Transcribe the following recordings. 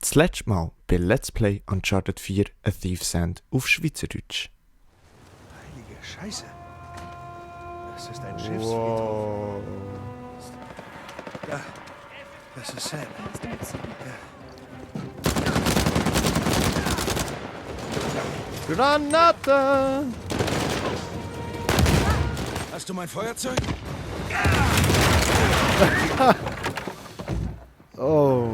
Das letzte Mal bei Let's Play Uncharted 4 A Thief's End auf Schweizerdeutsch. Heilige Scheiße. Das ist ein Schiffsfriedhof. Wow. Ja, das ist Sam. Granate! Hast du mein Feuerzeug? Oh.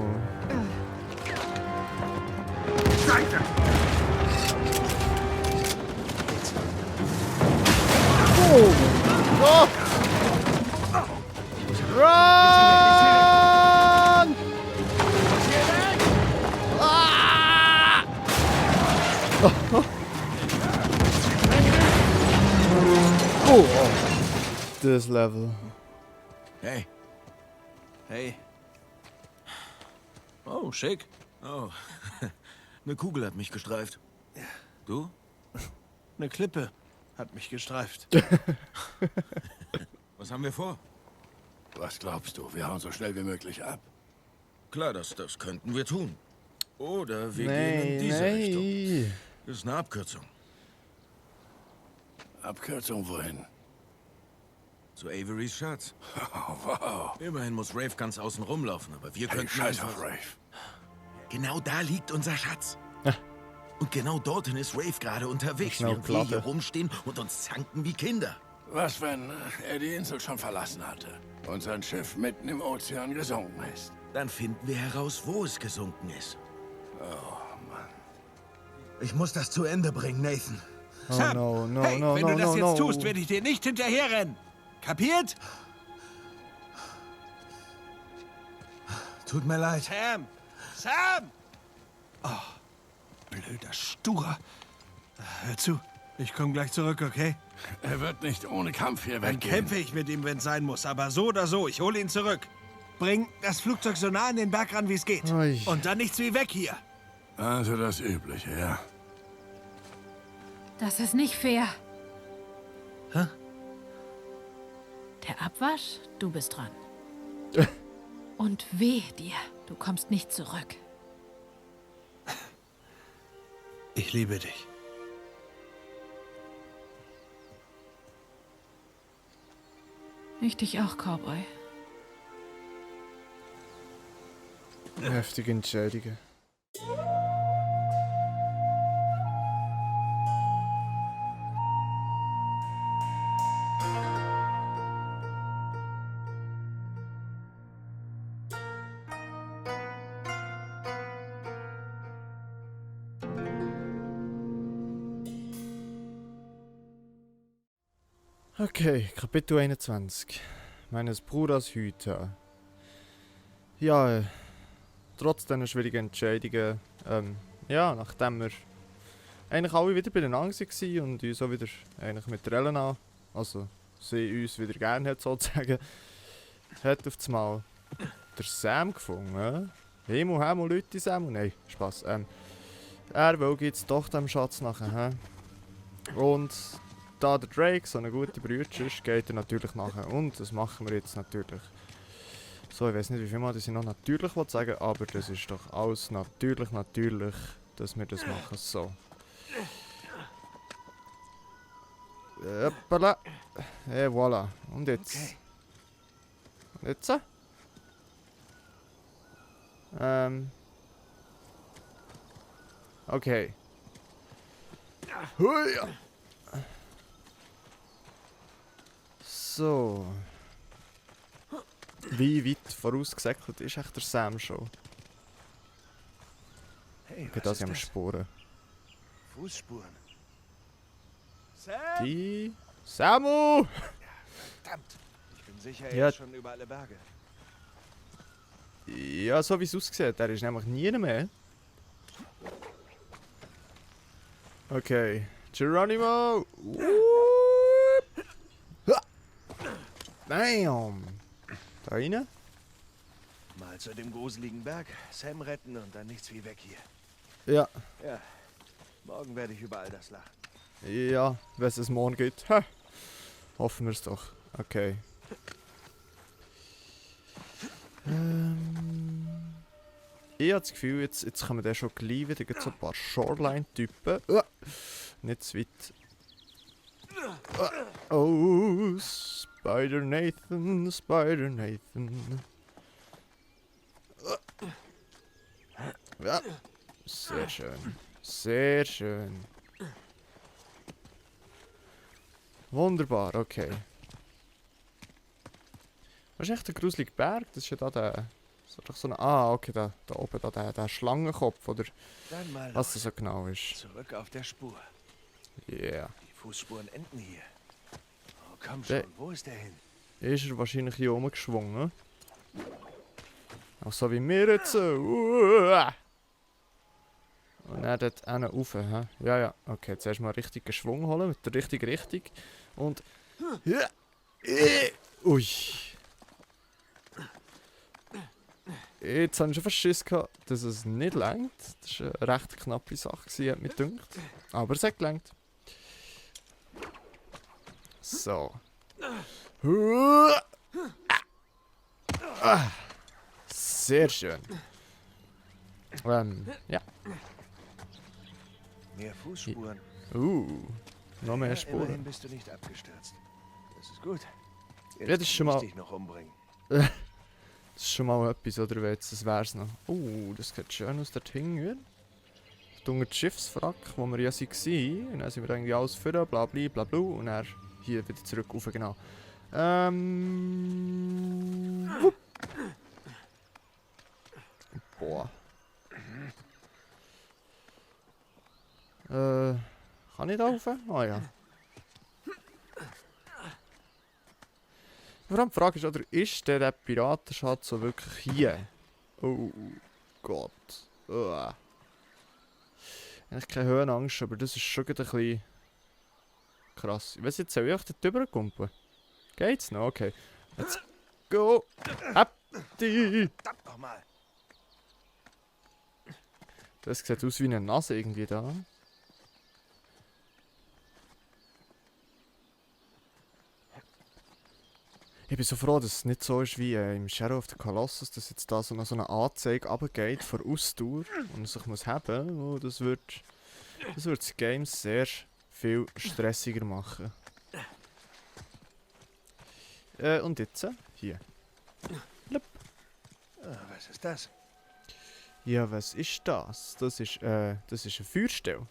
Oh mein Gott! Run! Ah! Oh, das Level. Hey. Hey. Oh, schick. Oh. Eine Kugel hat mich gestreift. Du? Eine Klippe hat mich gestreift. Was haben wir vor? Was glaubst du? Wir hauen so schnell wie möglich ab. Klar, das könnten wir tun. Oder wir gehen in diese Richtung. Das ist eine Abkürzung. Abkürzung wohin? Zu Averys Schatz. Oh, wow. Immerhin muss Rafe ganz außen rumlaufen, aber wir Hey, könnten Scheiß einfach... auf Rafe. Genau da liegt unser Schatz. Ja. Und genau dorthin ist Rafe gerade unterwegs, Schnell während wir hier Klappe. rumstehen und uns zanken wie Kinder. Was, wenn er die Insel schon verlassen hatte und sein Schiff mitten im Ozean gesunken ist? Dann finden wir heraus, wo es gesunken ist. Oh, Mann. Ich muss das zu Ende bringen, Nathan. Oh Sam, no, no, hey, no, wenn no, du das no, jetzt no. tust, werde ich dir nicht hinterherrennen. Kapiert? Tut mir leid. Sam! Sam! Oh, blöder Stur. Hör zu, ich komme gleich zurück, okay? Er wird nicht ohne Kampf hier Dann weggehen. kämpfe ich mit ihm, wenn es sein muss. Aber so oder so, ich hole ihn zurück. Bring das Flugzeug so nah an den Berg ran, wie es geht. Ui. Und dann nichts wie weg hier. Also das Übliche, ja. Das ist nicht fair. Hä? Der Abwasch, du bist dran. Und weh dir, du kommst nicht zurück. Ich liebe dich. Ich dich auch, Cowboy. Heftige Entscheidungen. Okay, Kapitel 21. Meines Bruders Hüter. Ja, trotz dieser schwierigen Entscheidungen, ja, nachdem wir eigentlich alle wieder beieinander waren und uns auch wieder eigentlich mit der Elena, also sie uns wieder gerne hat sozusagen, hat auf einmal der Sam gefunden. Himmel, Himmel, Leute, Sam, nein, Spaß. Er will jetzt doch dem Schatz nachher. Und da der Drake so eine gute Brüder ist, geht er natürlich nachher. Und das machen wir jetzt natürlich. So, ich weiß nicht, wie viel Mal das ich noch natürlich sagen will, aber das ist doch alles natürlich, dass wir das machen. So. Hoppala. Et voilà. Und jetzt? Okay. Und jetzt? Okay. Hui. So. Wie weit vorausgesäckelt ist echt der Sam schon? Hey, Okay, das sind wir Spuren. Fußspuren. Sam! Die. Samu! Verdammt. Ich bin sicher, Ja. er ist schon über alle Berge. Ja, so wie es aussieht, der ist nämlich nie mehr. Okay. Geronimo! Whoop. Ha. Bam! Da rein? Mal zu dem gruseligen Berg, Sam retten und dann nichts wie weg hier. Ja. Ja, morgen werde ich über all das lachen. Ja, wenn es morgen gibt. Ha. Hoffen wir es doch. Okay. Ich habe das Gefühl, jetzt kommen dann schon gleich wieder so ein paar Shoreline-Typen. Nicht zu weit. Oh, Spider Nathan, Spider Nathan. Ja, sehr schön. Sehr schön. Wunderbar, okay. Was ist echt der gruselige Berg? Das ist ja da der... Das ist doch so eine... Ah, okay, da oben, da der Schlangenkopf, oder Dann mal was das so genau ist. zurück auf der Spur. Yeah. Die Fußspuren enden hier. Oh, komm Der- schon, wo ist der hin? Ist er wahrscheinlich hier rumgeschwungen. Auch so wie wir jetzt. Und dann dort hinten rauf. Hä? Ja, ja. Okay, zuerst mal richtig Schwung holen mit der richtigen Richtung. Und... Ja. Ui. Jetzt habe ich schon fast Schiss gehabt, dass es nicht reicht. Das war eine recht knappe Sache, hat mir gedacht. Aber es hat gelangt. So. Sehr schön. Ja. Mehr Fußspuren. Noch mehr Ja, Spuren. immerhin bist du nicht abgestürzt. Das ist gut. Jetzt Ja, das ist schon muss mal- ich dich noch umbringen. Das ist schon mal etwas, oder jetzt, das wär's noch. Das sieht schön aus dort hinten. Unter das Schiffswrack, wo wir ja waren. Und dann sind wir irgendwie alles vorne, bla bla bla bla. Und dann hier wieder zurück rauf, genau. Wupp. Boah. Kann ich da rauf? Ah ja. Vor allem die Frage ist, oder ist der Piratenschatz so wirklich hier? Oh Gott. Eigentlich keine Höhenangst, aber das ist schon ein bisschen krass. Ich weiss jetzt, soll ich euch dort rüberkumpen? Geht's noch? Okay. Let's go! Abdi! Verdammt nochmal! Das sieht aus wie eine Nase irgendwie da. Ich bin so froh, dass es nicht so ist wie im Shadow of the Colossus, dass jetzt da so eine Anzeige runtergeht vor Ausdauer und man sich muss haben. Oh, das wird das Game sehr viel stressiger machen. Und jetzt hier. Was ist das? Ja, was ist das? Das ist eine Feuerstelle.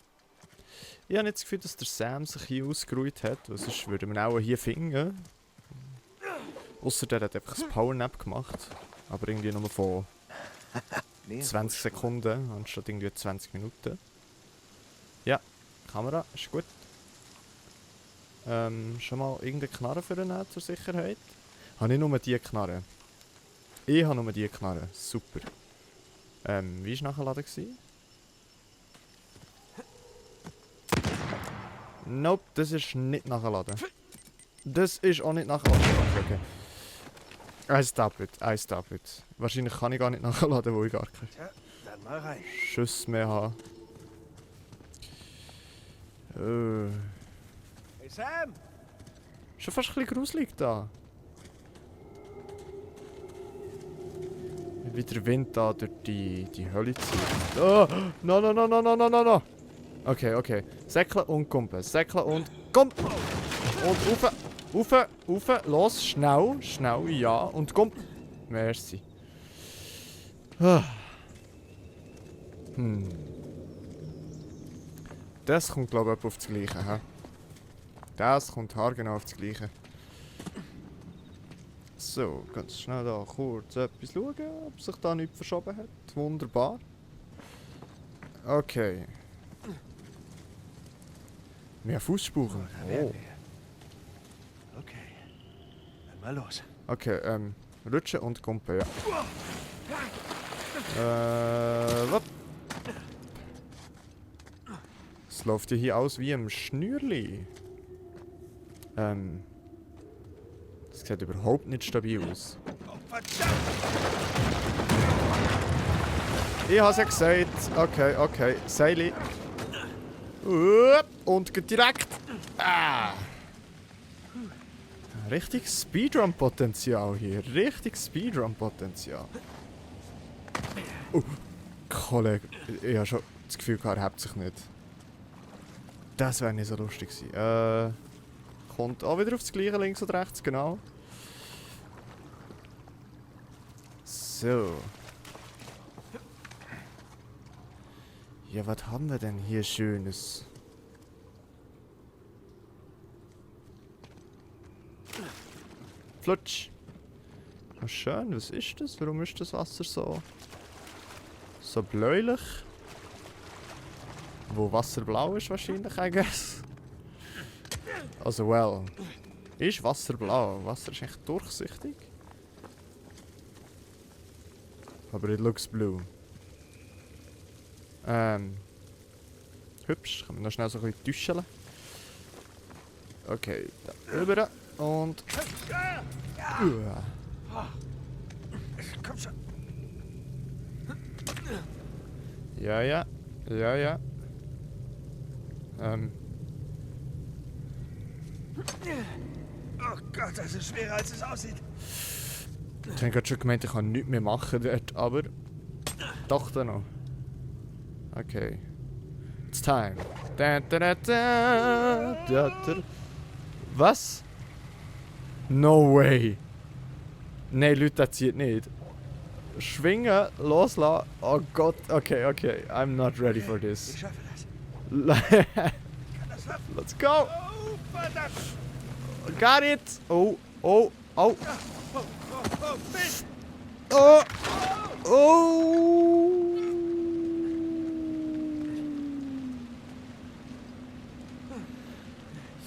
Ich habe jetzt das Gefühl, dass der Sam sich hier ausgeruht hat, weil sonst würden wir ihn auch hier finden. Ausser der hat einfach ein Powernap gemacht. Aber irgendwie nur von Nee, 20 Sekunden anstatt irgendwie 20 Minuten. Ja, Kamera, ist gut. Schon mal irgendeine Knarre für ihn zur Sicherheit? Habe ich nur die Knarre? Ich habe nur die Knarre. Super. Wie war nachgeladen? Nope, das ist nicht nachgeladen. Das ist auch nicht nachgeladen. Okay. I stop it. Wahrscheinlich kann ich gar nicht nachladen, wo ich gar keine Tja, dann mal rein. Schüsse mehr habe. Hey Sam! Schon fast ein bisschen gruselig da. Wie der Wind da durch die Hölle zieht. Oh! No! Okay. Säckeln und kumpen. Säckeln und kumpen! Und rauf, los, schnell, ja, und komm. Merci. Das kommt, glaube ich, auf das Gleiche, hä? Das kommt haargenau auf das Gleiche. So, ganz schnell da kurz etwas schauen, ob sich da nichts verschoben hat. Wunderbar. Okay. Mehr Fußspuren. Oh. Okay. Dann mal los. Okay, rutschen und kumpen, ja. Was? Es läuft ja hier aus wie im Schnürli. Das sieht überhaupt nicht stabil aus. Oh, verdammt! Ich hab's ja gesagt. Okay. Seili. Und geht direkt. Ah. Richtig Speedrun-Potenzial hier. Richtig Speedrun-Potenzial. Kollege, ich habe schon das Gefühl gehabt, er hebt sich nicht. Das wäre nicht so lustig gewesen. Kommt auch wieder aufs Gleiche, links und rechts, genau. So. Ja, was haben wir denn hier Schönes? Flutsch. Oh, schön, was ist das? Warum ist das Wasser so bläulich? Wo Wasser blau ist wahrscheinlich, I guess. Also, well. Ist Wasser blau? Wasser ist echt durchsichtig. Aber it looks blue. Hübsch. Kann man noch schnell so ein bisschen tuscheln. Okay, da rüber und... Komm schon. Ja. Oh Gott, das ist schwerer, als es aussieht. Ich habe gerade schon gemeint, ich kann nichts mehr machen dort, aber... Doch dann noch. Okay. It's time. Was? No way. Nein, Leute, das zieht nicht. Schwingen, loslassen. Oh Gott, okay. I'm not ready for Ich this. schaffe das. Ich kann das schaffen. Let's go. Oh, verdammt. Got it. Oh. Oh, Mist. Oh.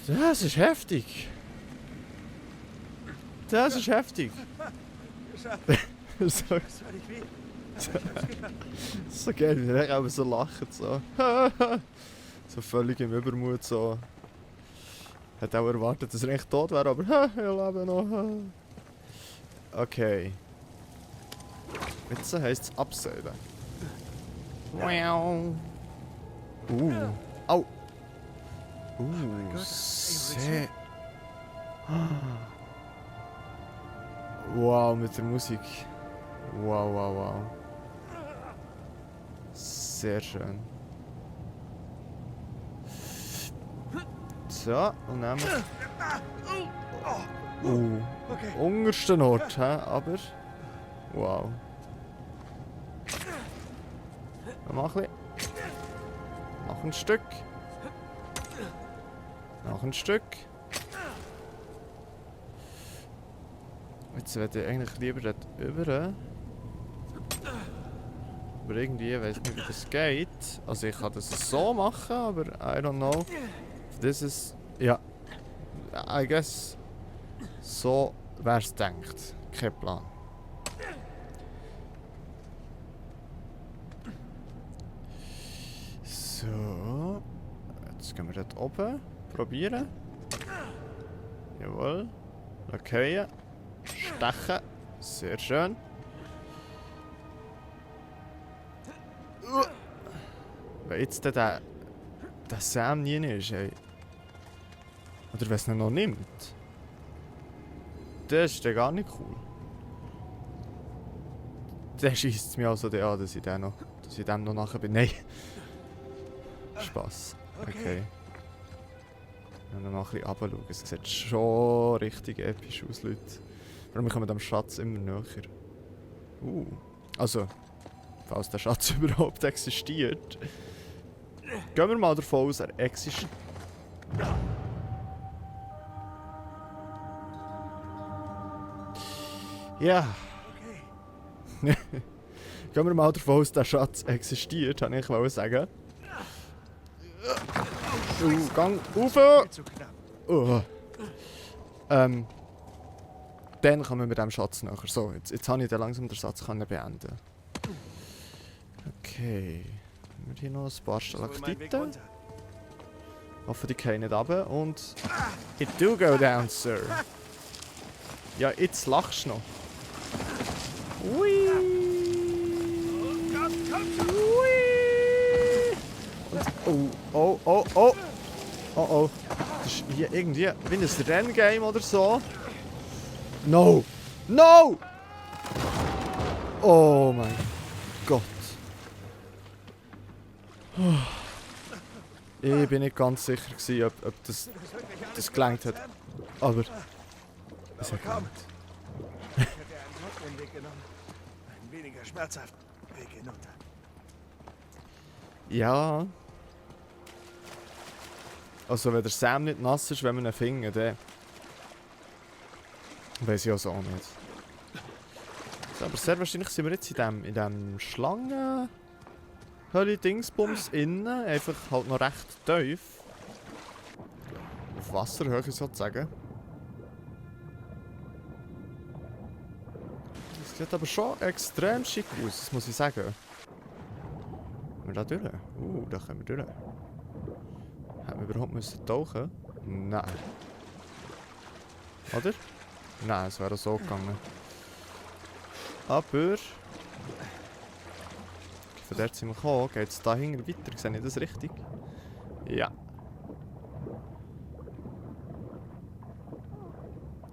Das ist heftig. Das ist heftig. Geschafft. so, Das war nicht weh. so geil, wie er auch so lacht. So. So völlig im Übermut. So. Hat auch erwartet, dass er echt tot wäre, aber er lebt noch. Okay. Jetzt heisst es abseilen. Wow. Au. mein Gott. Sehr. Wow, mit der Musik. Wow. Sehr schön. So, und dann nehmen wir... Okay. Untersten Ort, hä? Aber... Wow. Noch ein bisschen. Noch ein Stück. Noch ein Stück. Jetzt würde ich eigentlich lieber dort über. Aber irgendwie weiß nicht, wie das geht. Also ich kann das so machen, aber I don't know. Das ist... Ja. I guess... So wär's denkt. Kein Plan. So. Jetzt gehen wir dort oben. Probieren. Jawohl. Okay. Stechen. Sehr schön. Wenn jetzt der Sam nie ist, ey. Oder wenn es ihn noch nimmt. Das ist dann gar nicht cool. Der schießt es mir also an, dass ich dem noch nachher bin. Nein. Spaß. Okay. Wenn wir mal ein bisschen runterschauen. Es sieht schon richtig episch aus, Leute. Warum kommen dem Schatz immer näher? Also, falls der Schatz überhaupt existiert. Gehen wir mal davon aus, er existiert. Ja. Okay. Gehen wir mal davon aus, der Schatz existiert, kann ich wollte sagen. Gang rauf! Viel zu knapp. Dann kommen wir mit dem Schatz nachher. So, jetzt habe ich dann langsam den Satz beenden. Okay. Haben wir hier noch ein paar Das ist wohl mein Weg Stalaktiten. runter. Hoffe, die gehen nicht runter. Und... It do go down, sir. Ja, jetzt lachst du noch. Ui. Und, oh. Das ist hier irgendwie wie ein Renngame oder so. No! No! Oh mein Gott. Ich bin nicht ganz sicher gewesen, ob das gelangt hat. Aber es hat gelangt. Ich hätte einen anderen Weg genommen. Einen weniger schmerzhaften Weg hinunter. Ja. Also wenn der Sam nicht nass ist, wenn man ihn findet, dann weiß ich also auch nicht. So, aber sehr wahrscheinlich sind wir jetzt in dem Schlangen... Hölle-Dingsbums innen, einfach halt noch recht tief. Auf Wasserhöhe sozusagen. Das sieht aber schon extrem schick aus, das muss ich sagen. Können wir da durch? Da können wir durch. Hätten wir überhaupt müssen tauchen? Nein. Oder? Nein, es wäre so gegangen. Aber... Von dort sind wir gekommen. Geht es da hinten weiter? Sehe ich das richtig? Ja.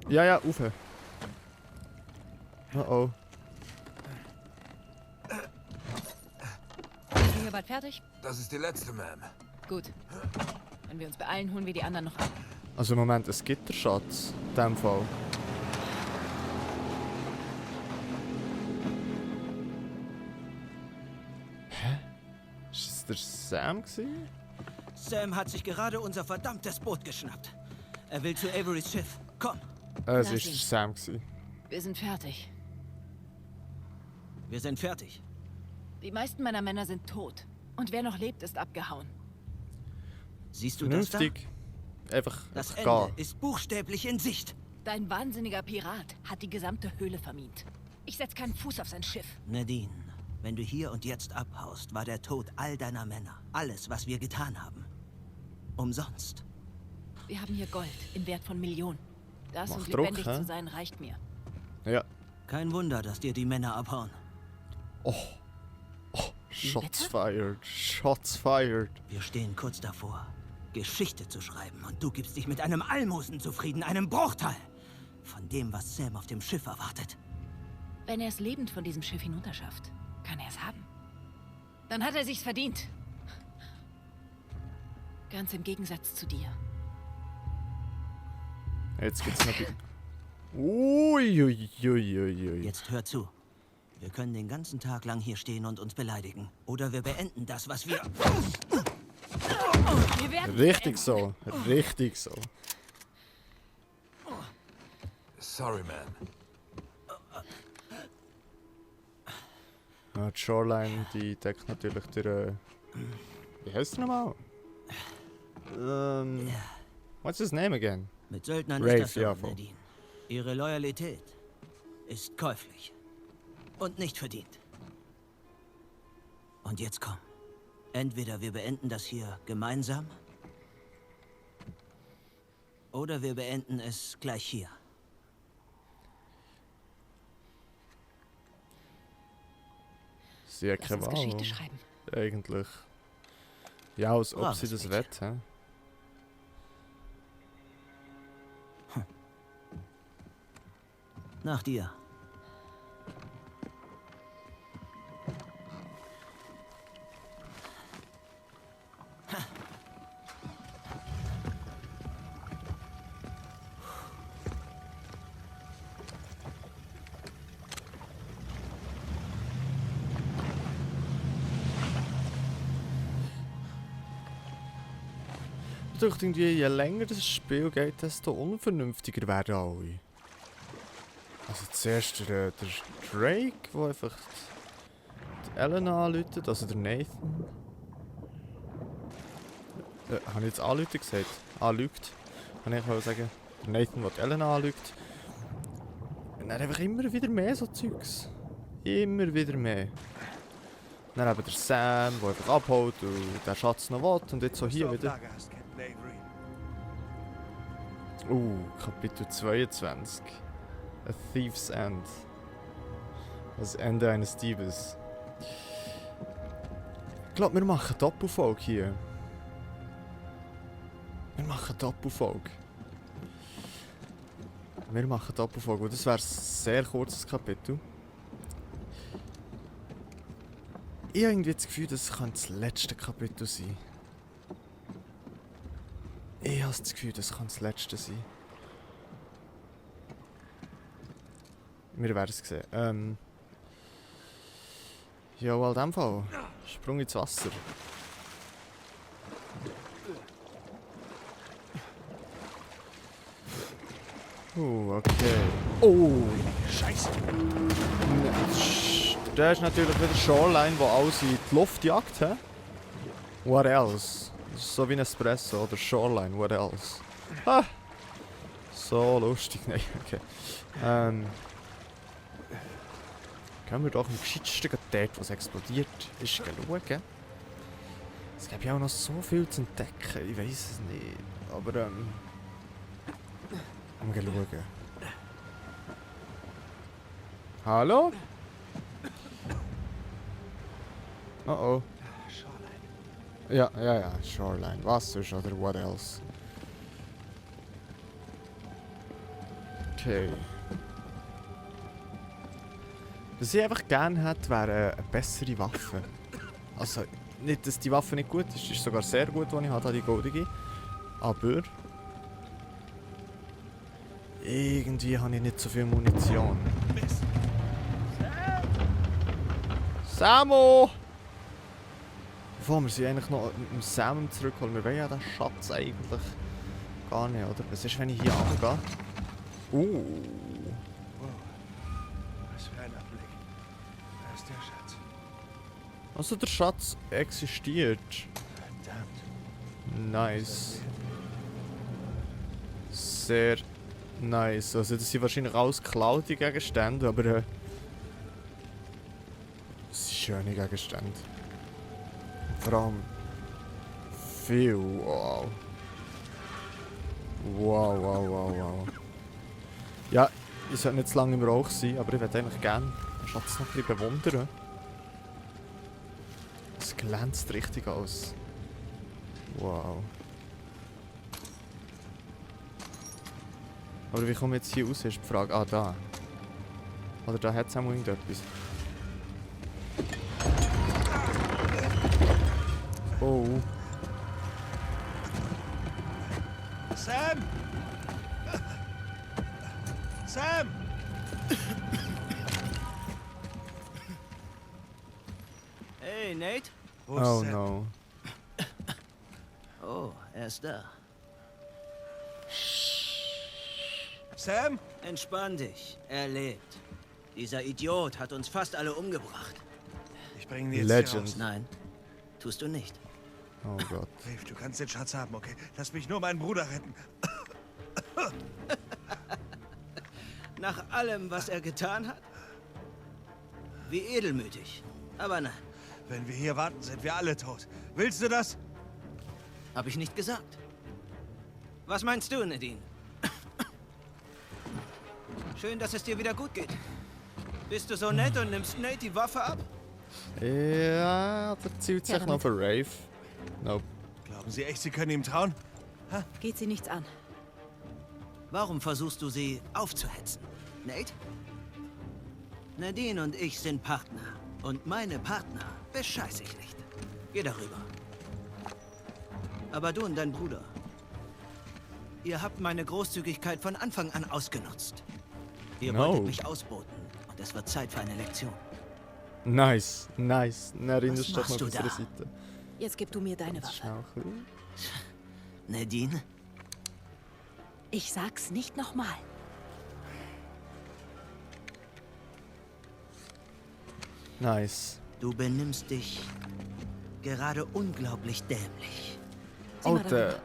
Ja, rauf. Oh. Sind wir hier bald fertig? Das ist die letzte, Ma'am. Gut. Wenn wir uns beeilen, holen wir die anderen noch ab. Also im Moment ein Gitterschatz. In dem Fall. Ist das der Sam gewesen? Sam hat sich gerade unser verdammtes Boot geschnappt. Er will zu Averys Schiff. Komm, Es Lass ist ihn. der Sam gewesen. Wir sind fertig. wir sind fertig. Die meisten meiner Männer sind tot. Und wer noch lebt, ist abgehauen. Siehst du das da? Vernünftig. Einfach Das gehen. Ende ist buchstäblich in Sicht. Dein wahnsinniger Pirat hat die gesamte Höhle vermint. Ich setz keinen Fuß auf sein Schiff. Nadine, wenn du hier und jetzt abhaust, war der Tod all deiner Männer. Alles, was wir getan haben. Umsonst. Wir haben hier Gold im Wert von Millionen. Das Macht und Druck, lebendig hä? zu sein reicht mir. Ja. Kein Wunder, dass dir die Männer abhauen. Shots bitte? fired. Shots fired. Wir stehen kurz davor, Geschichte zu schreiben. Und du gibst dich mit einem Almosen zufrieden, einem Bruchteil von dem, was Sam auf dem Schiff erwartet. Wenn er es lebend von diesem Schiff hinunterschafft, kann er es haben. Dann hat er sich's verdient. Ganz im Gegensatz zu dir. Jetzt geht's noch. Uiuiuiui. Jetzt hör zu. Wir können den ganzen Tag lang hier stehen und uns beleidigen. Oder wir beenden das, was wir... Wir werden Richtig so. Richtig so. Sorry, man. Ja, die Shoreline, die deckt natürlich der... Wie heißt der nochmal? What's his name again? Mit Söldnern Rafe, ist das so, ja, voll. Nadine. Ihre Loyalität ist käuflich. Und nicht verdient. Und jetzt komm. Entweder wir beenden das hier gemeinsam. Oder wir beenden es gleich hier. Sie hat Lass keine uns Wahl. Geschichte schreiben. Eigentlich. Ja, als ob Braves sie das Mädchen. wett, hä? Nach dir. Ich dachte irgendwie, je länger das Spiel geht, desto unvernünftiger werden alle. Also zuerst der Drake, der einfach die Elena anruft, also der Nathan. Habe ich jetzt anrufen gesagt? Anlügt. Kann ich auch sagen. Der Nathan, der die Elena anruft. Und dann einfach immer wieder mehr so Zeugs. Immer wieder mehr. Dann eben der Sam, der einfach abhaut und der Schatz noch will. Und jetzt so hier Auf wieder. Lager hast, Captain Avery. Kapitel 22. A Thief's End. Das Ende eines Diebes. Ich glaube, wir machen eine Doppelfolge hier. Wir machen eine Doppelfolge. Wir machen eine Doppelfolge. Und das wäre ein sehr kurzes Kapitel. irgendwie das Gefühl, das könnte das letzte Kapitel sein. Ich habe das Gefühl, das kann das letzte sein. Wir werden es sehen. Ja, in dem Fall. Sprung ins Wasser. Okay. Oh! Scheiße. Der ist natürlich wieder Shoreline, der alles in die Luft jagt. He? What else? Das ist so wie ein Espresso oder Shoreline, what else? Ah! So lustig, nein, okay. Können wir doch am gescheitsten dort, was explodiert ist, schauen. Es gibt ja auch noch so viel zu entdecken, ich weiß es nicht. Aber wir schauen. Hallo? Oh oh. Ja, Shoreline. Was ist oder what else? Okay. Was ich einfach gerne hätte, wäre eine bessere Waffe. Also, nicht, dass die Waffe nicht gut ist, ist sogar sehr gut, die ich habe, die goldige. Aber irgendwie habe ich nicht so viel Munition. Samo! Bevor wir sie eigentlich noch mit dem Sam zurückholen, wir wollen ja den Schatz eigentlich gar nicht, oder? Was ist, wenn ich hier angehe? Was für ein Abblick. Da ist der Schatz. Also der Schatz existiert. Verdammt. Nice. Sehr nice. Also das sind wahrscheinlich alles geklaute Gegenstände, aber es sind schöne Gegenstände. Vor allem viel. Wow. Wow. Ja, ich sollte nicht zu lange im Rauch sein, aber ich würde eigentlich gerne den Schatz noch ein bisschen bewundern. Es glänzt richtig aus. Wow. Aber wie komme ich jetzt hier raus, ist die Frage. Ah, da. Oder da hat es auch irgendetwas. Oh. Sam! Sam! Hey, Nate. Wo ist Oh Sam? no. Oh, er ist da. Sam? Entspann dich. Er lebt. Dieser Idiot hat uns fast alle umgebracht. Ich bringe ihn jetzt Legend. hier raus. Nein, tust du nicht. Oh Gott. Dave, du kannst den Schatz haben, okay? Lass mich nur meinen Bruder retten. Nach allem, was er getan hat? Wie edelmütig. Aber nein, Wenn wir hier warten, sind wir alle tot. Willst du das? habe ich nicht gesagt. Was meinst du, Nadine? Schön, dass es dir wieder gut geht. Bist du so nett und nimmst Nate die Waffe ab? Ja, der zielt sich Ja, noch für Rave. Nope. Glauben Sie echt, Sie können ihm trauen? Geht sie nichts an. Warum versuchst du sie aufzuhetzen, Nate? Nadine und ich sind Partner. Und meine Partner bescheiß ich nicht. Geh darüber. Aber du und dein Bruder, ihr habt meine Großzügigkeit von Anfang an ausgenutzt. Ihr No. wolltet mich ausboten und es wird Zeit für eine Lektion. Nice. Nerin, Was das steht noch machst auf du unserer da? Seite. Jetzt gib du mir deine Jetzt Waffe. schnell ein bisschen. Nadine? Ich sag's nicht nochmal. Nice. Du benimmst dich gerade unglaublich dämlich. Sieh Oh, mal da der.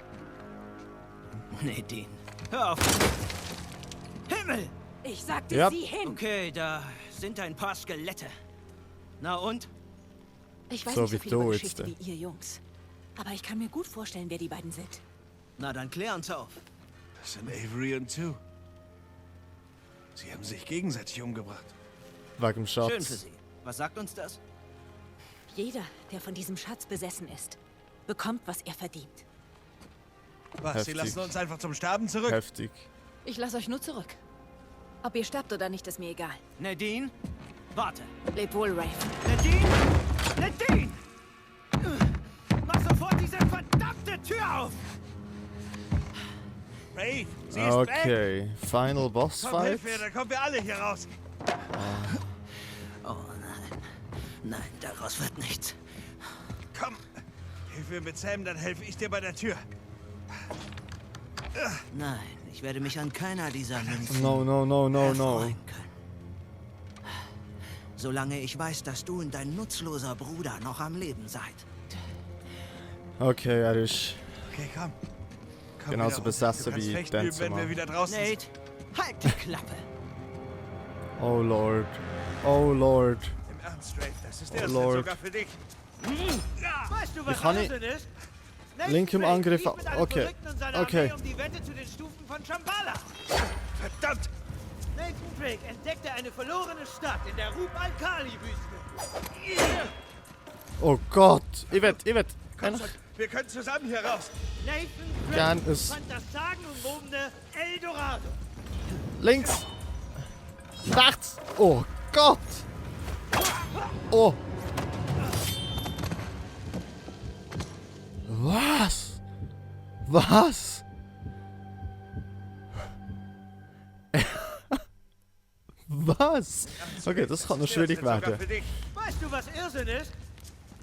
Nadine, hör auf! Himmel! Ich sagte Ja. sie hin. Okay, da sind ein paar Skelette. Na und? Ich weiß So nicht wie so viel du über jetzt, Geschichte wie ihr Jungs. Aber ich kann mir gut vorstellen, wer die beiden sind. Na dann klär uns auf. Das sind Avery und Sue. Sie haben sich gegenseitig umgebracht. Wegen dem Schatz. Schön für Sie. Was sagt uns das? Jeder, der von diesem Schatz besessen ist, bekommt, was er verdient. Was, Heftig. Sie lassen uns einfach zum Sterben zurück? Heftig. Ich lasse euch nur zurück. Ob ihr sterbt oder nicht, ist mir egal. Nadine? Warte. Leb wohl, Rafe. Nadine? Nadine! Mach sofort diese verdammte Tür auf! Rafe, sie ist weg. Okay, Final Boss Komm, Fight. hilf mir, dann kommen wir alle hier raus. Oh nein. Nein, daraus wird nichts. Komm, hilf mir mit Sam, dann helfe ich dir bei der Tür. Nein, ich werde mich an keiner dieser Münzen No, no, no, no, no. erfreuen können. Solange ich weiß, dass du und dein nutzloser Bruder noch am Leben seid. Okay, er ist Okay, komm. Komm genauso wieder runter. besessen Du kannst wie fechten üben, wenn Denzema. wir wieder draußen sind. Nate, halt die Klappe! Oh Lord. Oh Lord. Im Ernst, Rafe, das ist Oh erst Lord. sogar für dich. Weißt du, Ich kann nicht. ist? Link im Angriff. Okay. Okay. Um die Wette zu den Stufen von Shambhala. Verdammt! Nathan Drake entdeckte eine verlorene Stadt in der Rub al-Khali-Wüste. Oh Gott. Ich will. Komm schon, wir können zusammen hier raus. Nathan Gern Drake ist- fand das sagenumwobene Eldorado. Links. Rechts. Oh Gott. Oh. Was? Was? Was? Okay, das kann noch schwierig Sogar werden. für dich. Weißt du, was Irrsinn ist?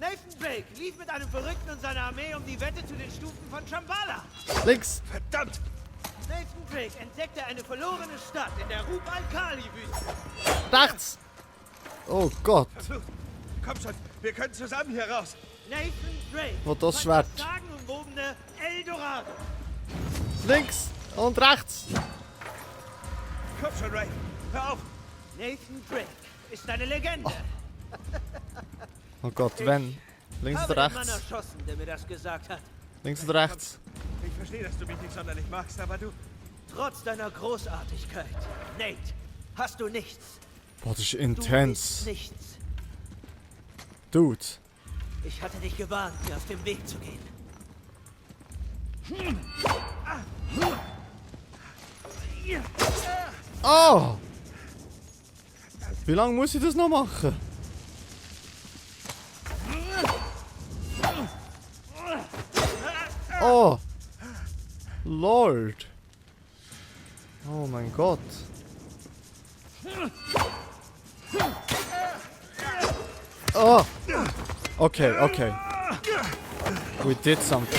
Nathan Drake lief mit einem Verrückten und seiner Armee um die Wette zu den Stufen von Shambhala. Links. Verdammt! Nathan Drake entdeckte eine verlorene Stadt in der Rub al-Khali-Wüste. Rechts. Oh Gott. Verflucht. Komm schon, wir können zusammen hier raus. Nathan Drake Wo das fand Schwert? das sagenumwobene Eldorado. Links und rechts. Komm schon, Ray. Hör auf. Nathan Drake ist eine Legende. Oh Gott, wenn? Links Habe oder den Mann rechts? erschossen, der mir das gesagt hat. Links oder rechts? Ich verstehe, dass du mich nicht sonderlich magst, aber du... Trotz deiner Großartigkeit, Nate, hast du nichts. Boah, das ist Du intens. bist nichts. Dude. Ich hatte dich gewarnt, mir aus dem Weg zu gehen. Oh! Wie lange muss ich das noch machen? Oh! Lord! Oh mein Gott! Oh! Okay, okay. We did something.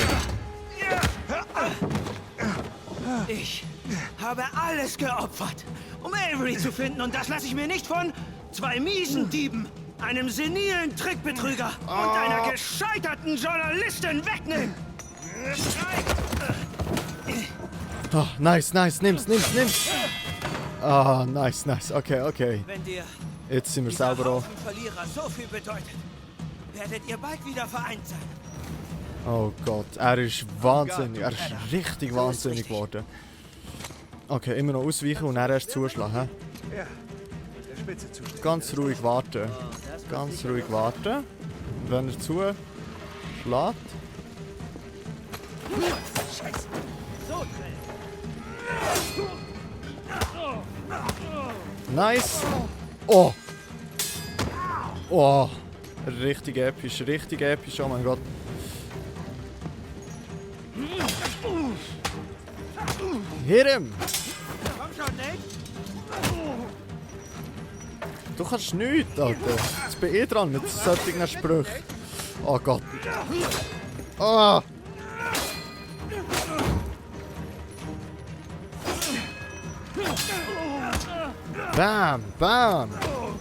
Ich habe alles geopfert, um Avery zu finden. Und das lasse ich mir nicht von zwei miesen Dieben, einem senilen Trickbetrüger und einer gescheiterten Journalistin wegnehmen. Oh, nice, nice. Nimm's. Ah, nice. Okay, okay. Wenn dir Jetzt sind wir dieser selber auch. Haufen Verlierer so viel bedeutet, werdet ihr bald wieder vereint sein. Oh Gott, er ist wahnsinnig. Er ist richtig wahnsinnig richtig. geworden. Okay, immer noch ausweichen und dann erst zuschlagen. Hä? Ja, der Spitze zu. Ganz ruhig warten. Ganz ruhig warten. Und wenn er zuschlägt. So schnell. Nice! Oh! Oh! Richtig episch, oh mein Gott. Hit him! Komm schon, Nate. Du kannst nichts, Alter. Jetzt bin ich dran mit solchen Sprüchen. Oh Gott. Ah! Bam! Bam!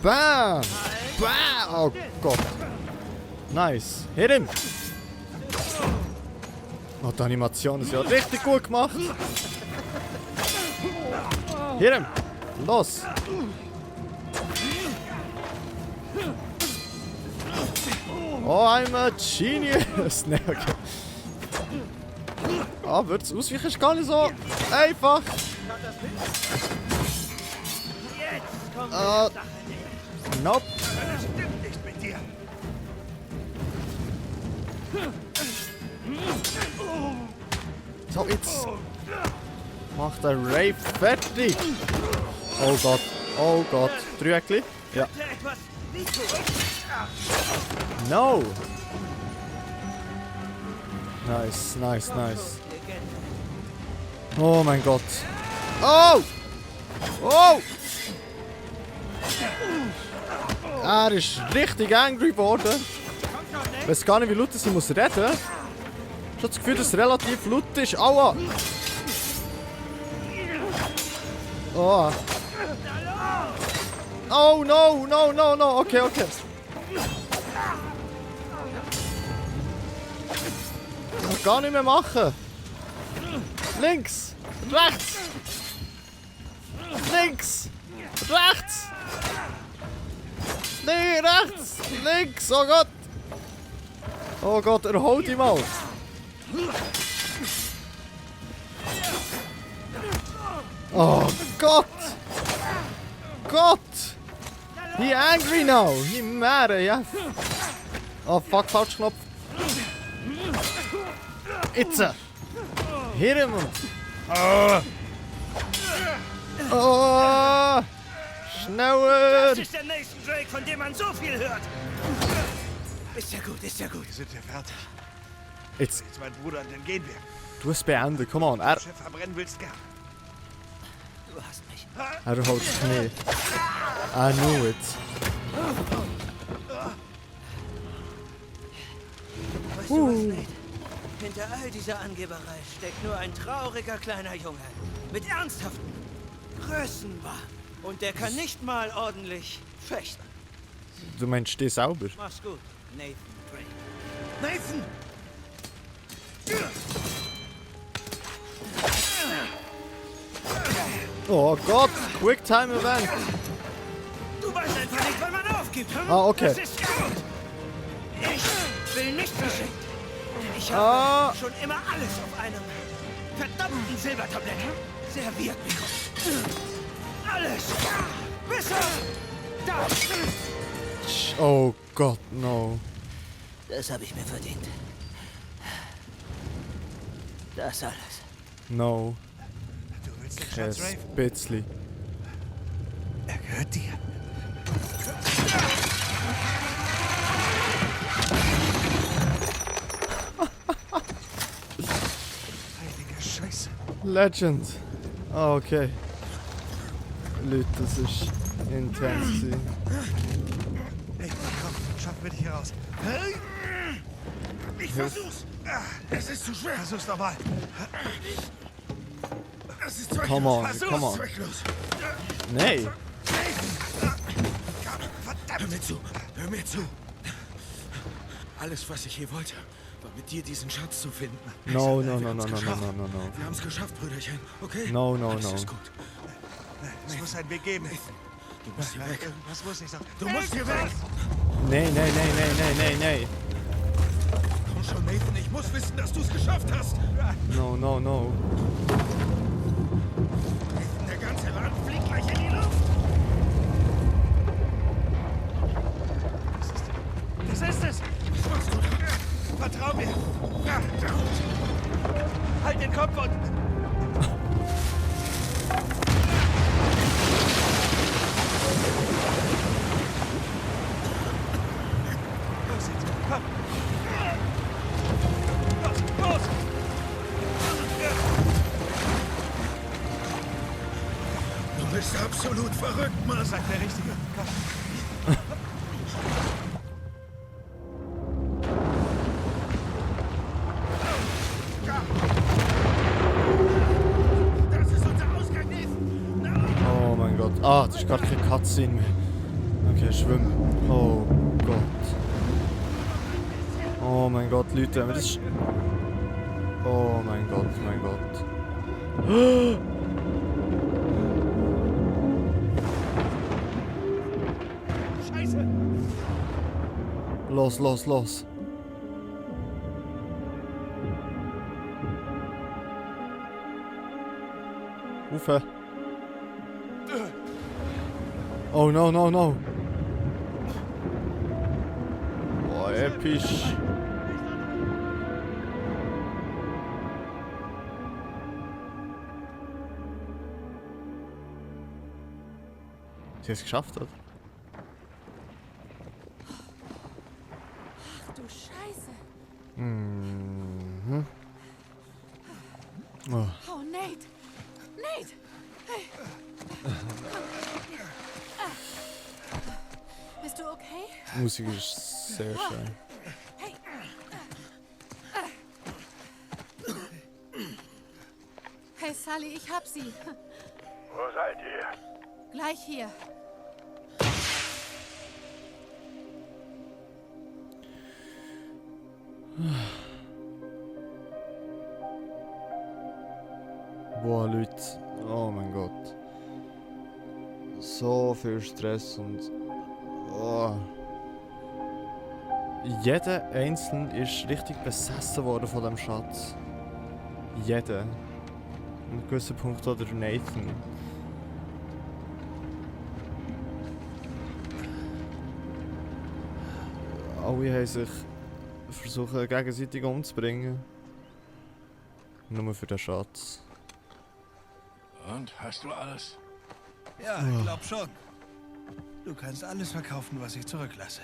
Bam! Bam! Oh Gott. Nice. Hit him! Oh, die Animation ist ja richtig gut gemacht. Hit him! Los! Oh, I'm a genius! Ne, okay. Ah, wird's ausweichen? Ist gar nicht so einfach. Jetzt kommt Ah. die Sache näher. Nope. Das stimmt nicht mit dir. So, jetzt macht der Rafe fertig. Oh Gott. Oh Gott. Dreieckli? Ja. Könnte etwas No! Nice, nice, nice. Oh mein Gott. Oh! Oh! Er ist richtig angry geworden. Ich weiß gar nicht, wie laut ich muss reden. Ich habe das Gefühl, dass es relativ laut ist. Aua! Oh. Oh no, no, no, no. Okay, okay. Ich kann gar nicht mehr machen. Links, rechts. Links, rechts. Nee, rechts, links. Oh Gott. Oh Gott, erhol dich mal. Oh Gott. Gott. He angry now. He mad, ja. Oh fuck, falsch Knopf. Itze. Hit him. Oh. Schneller. Das ist der Nathan Drake, von dem man so viel hört. Ist ja gut, ist ja gut. Sind wir fertig? Jetzt, Jetzt, mein Bruder, und dann gehen wir. du hast beendet. Come on. Chef verbrennen willst gern. Du hast mich. Er holt das Knie. I knew it. Weißt du was, Nate? Hinter all dieser Angeberei steckt nur ein trauriger kleiner Junge. Mit ernsthaften Größenwahn. Und der kann nicht mal ordentlich fechten. Du meinst dich selber? Mach's gut, Nathan Drake. Nathan! Oh Gott, Quicktime Event. Du weißt einfach nicht, wann man aufgibt. Hm? Ah, okay. Das ist gut. Ich will nicht verschenkt. Ich Ah. habe schon immer alles auf einem verdammten Silbertablett serviert bekommen. Alles. Bis auf das. Oh Gott, no. Das habe ich mir verdient. Das alles. No. Du willst den Kein Schatz, Rafe? bisschen. Er gehört dir. Heilige Scheiße. Legend. Ah, okay. Leute, das ist intens gewesen. Hey, komm, schaffen wir dich hier raus. Ich versuch's. Es ist zu schwer. Versuch's nochmal. Es ist zwecklos. Come on, Versuch's. come on. Zwecklos. Nee. Hör mir zu. Hör mir zu. Alles, was ich hier wollte, war mit dir diesen Schatz zu finden. No, no, Wir no, haben's no, no, geschafft. no, no, no. Wir haben's geschafft, Brüderchen. Okay? No, no, Alles no. ist gut. Es muss einen Weg geben. Du musst hier weg. Was muss ich sagen? Du musst hier weg. Nee, nee, nee, nee, nee, nee, nee. Komm schon, Nathan. Ich muss wissen, dass du es geschafft hast. No, no, no. Nathan, der ganze Laden fliegt gleich in die Luft. Das ist es. Was machst du da? Vertrau mir. Ja, gut. Halt den Kopf und... Los jetzt, komm. Los, los. Du bist absolut verrückt, Mann. Sagt der Richtige. Komm. Das ist unser Ausgang, Nathan. Oh mein Gott. Ah, das ist gar keine Cutscene mehr. Okay, schwimmen. Oh Gott. Oh mein Gott, Leute, wenn wir das... Oh mein Gott, mein Gott. Scheiße. Los, los, los. Ufe. Oh no, no, no. Boah, episch. Sie hat es geschafft, oder? Mhm. Oh. Oh, Nate! Nate! Hey! Bist du okay? Die Musik ist sehr schön. Hey! Hey, Sully, ich hab sie. Wo seid ihr? Gleich hier. Boah, Leute. Oh mein Gott. So viel Stress und... Oh. Jeder Einzelne ist richtig besessen worden von dem Schatz. Jeder. An einem gewissen Punkt oder Nathan. Alle haben sich versucht gegenseitig umzubringen. Nur für den Schatz. Und, hast du alles? Ja, glaub schon. Du kannst alles verkaufen, was ich zurücklasse.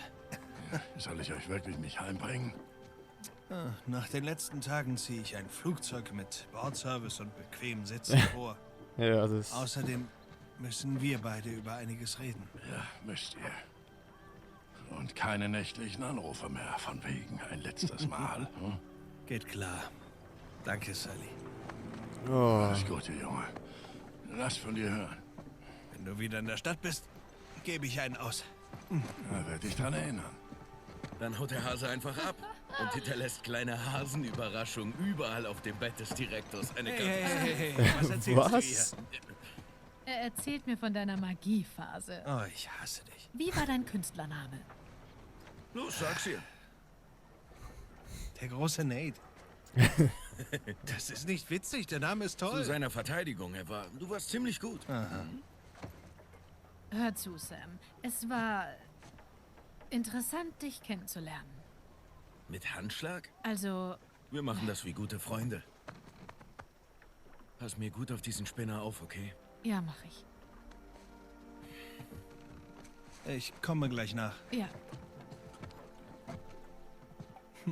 Soll ich euch wirklich nicht heimbringen? Nach den letzten Tagen ziehe ich ein Flugzeug mit Bordservice und bequemen Sitzen vor. Ja, das... Außerdem müssen wir beide über einiges reden. Ja, müsst ihr. Und keine nächtlichen Anrufe mehr, von wegen ein letztes Mal. Hm? Geht klar. Danke, Sully. Oh. Alles Gute, Junge. Lass von dir hören. Wenn du wieder in der Stadt bist, gebe ich einen aus. Da werde ich dran erinnern. Dann haut der Hase einfach ab und hinterlässt kleine Hasenüberraschungen überall auf dem Bett des Direktors. Eine ganze Hey, was erzählst Was? du Er erzählt mir von deiner Magiephase. hier? Oh, ich hasse dich. Wie war dein Künstlername? Los, sag's ihr. Der große Nate. Das ist nicht witzig, der Name ist Zu toll. seiner Verteidigung, du warst ziemlich gut. Hör zu, Sam. Es war interessant, dich kennenzulernen. Mit Handschlag? Also, Wir machen das wie gute Freunde. Pass mir gut auf diesen Spinner auf, okay? ja, mach ich. Ich komme gleich nach. Ja.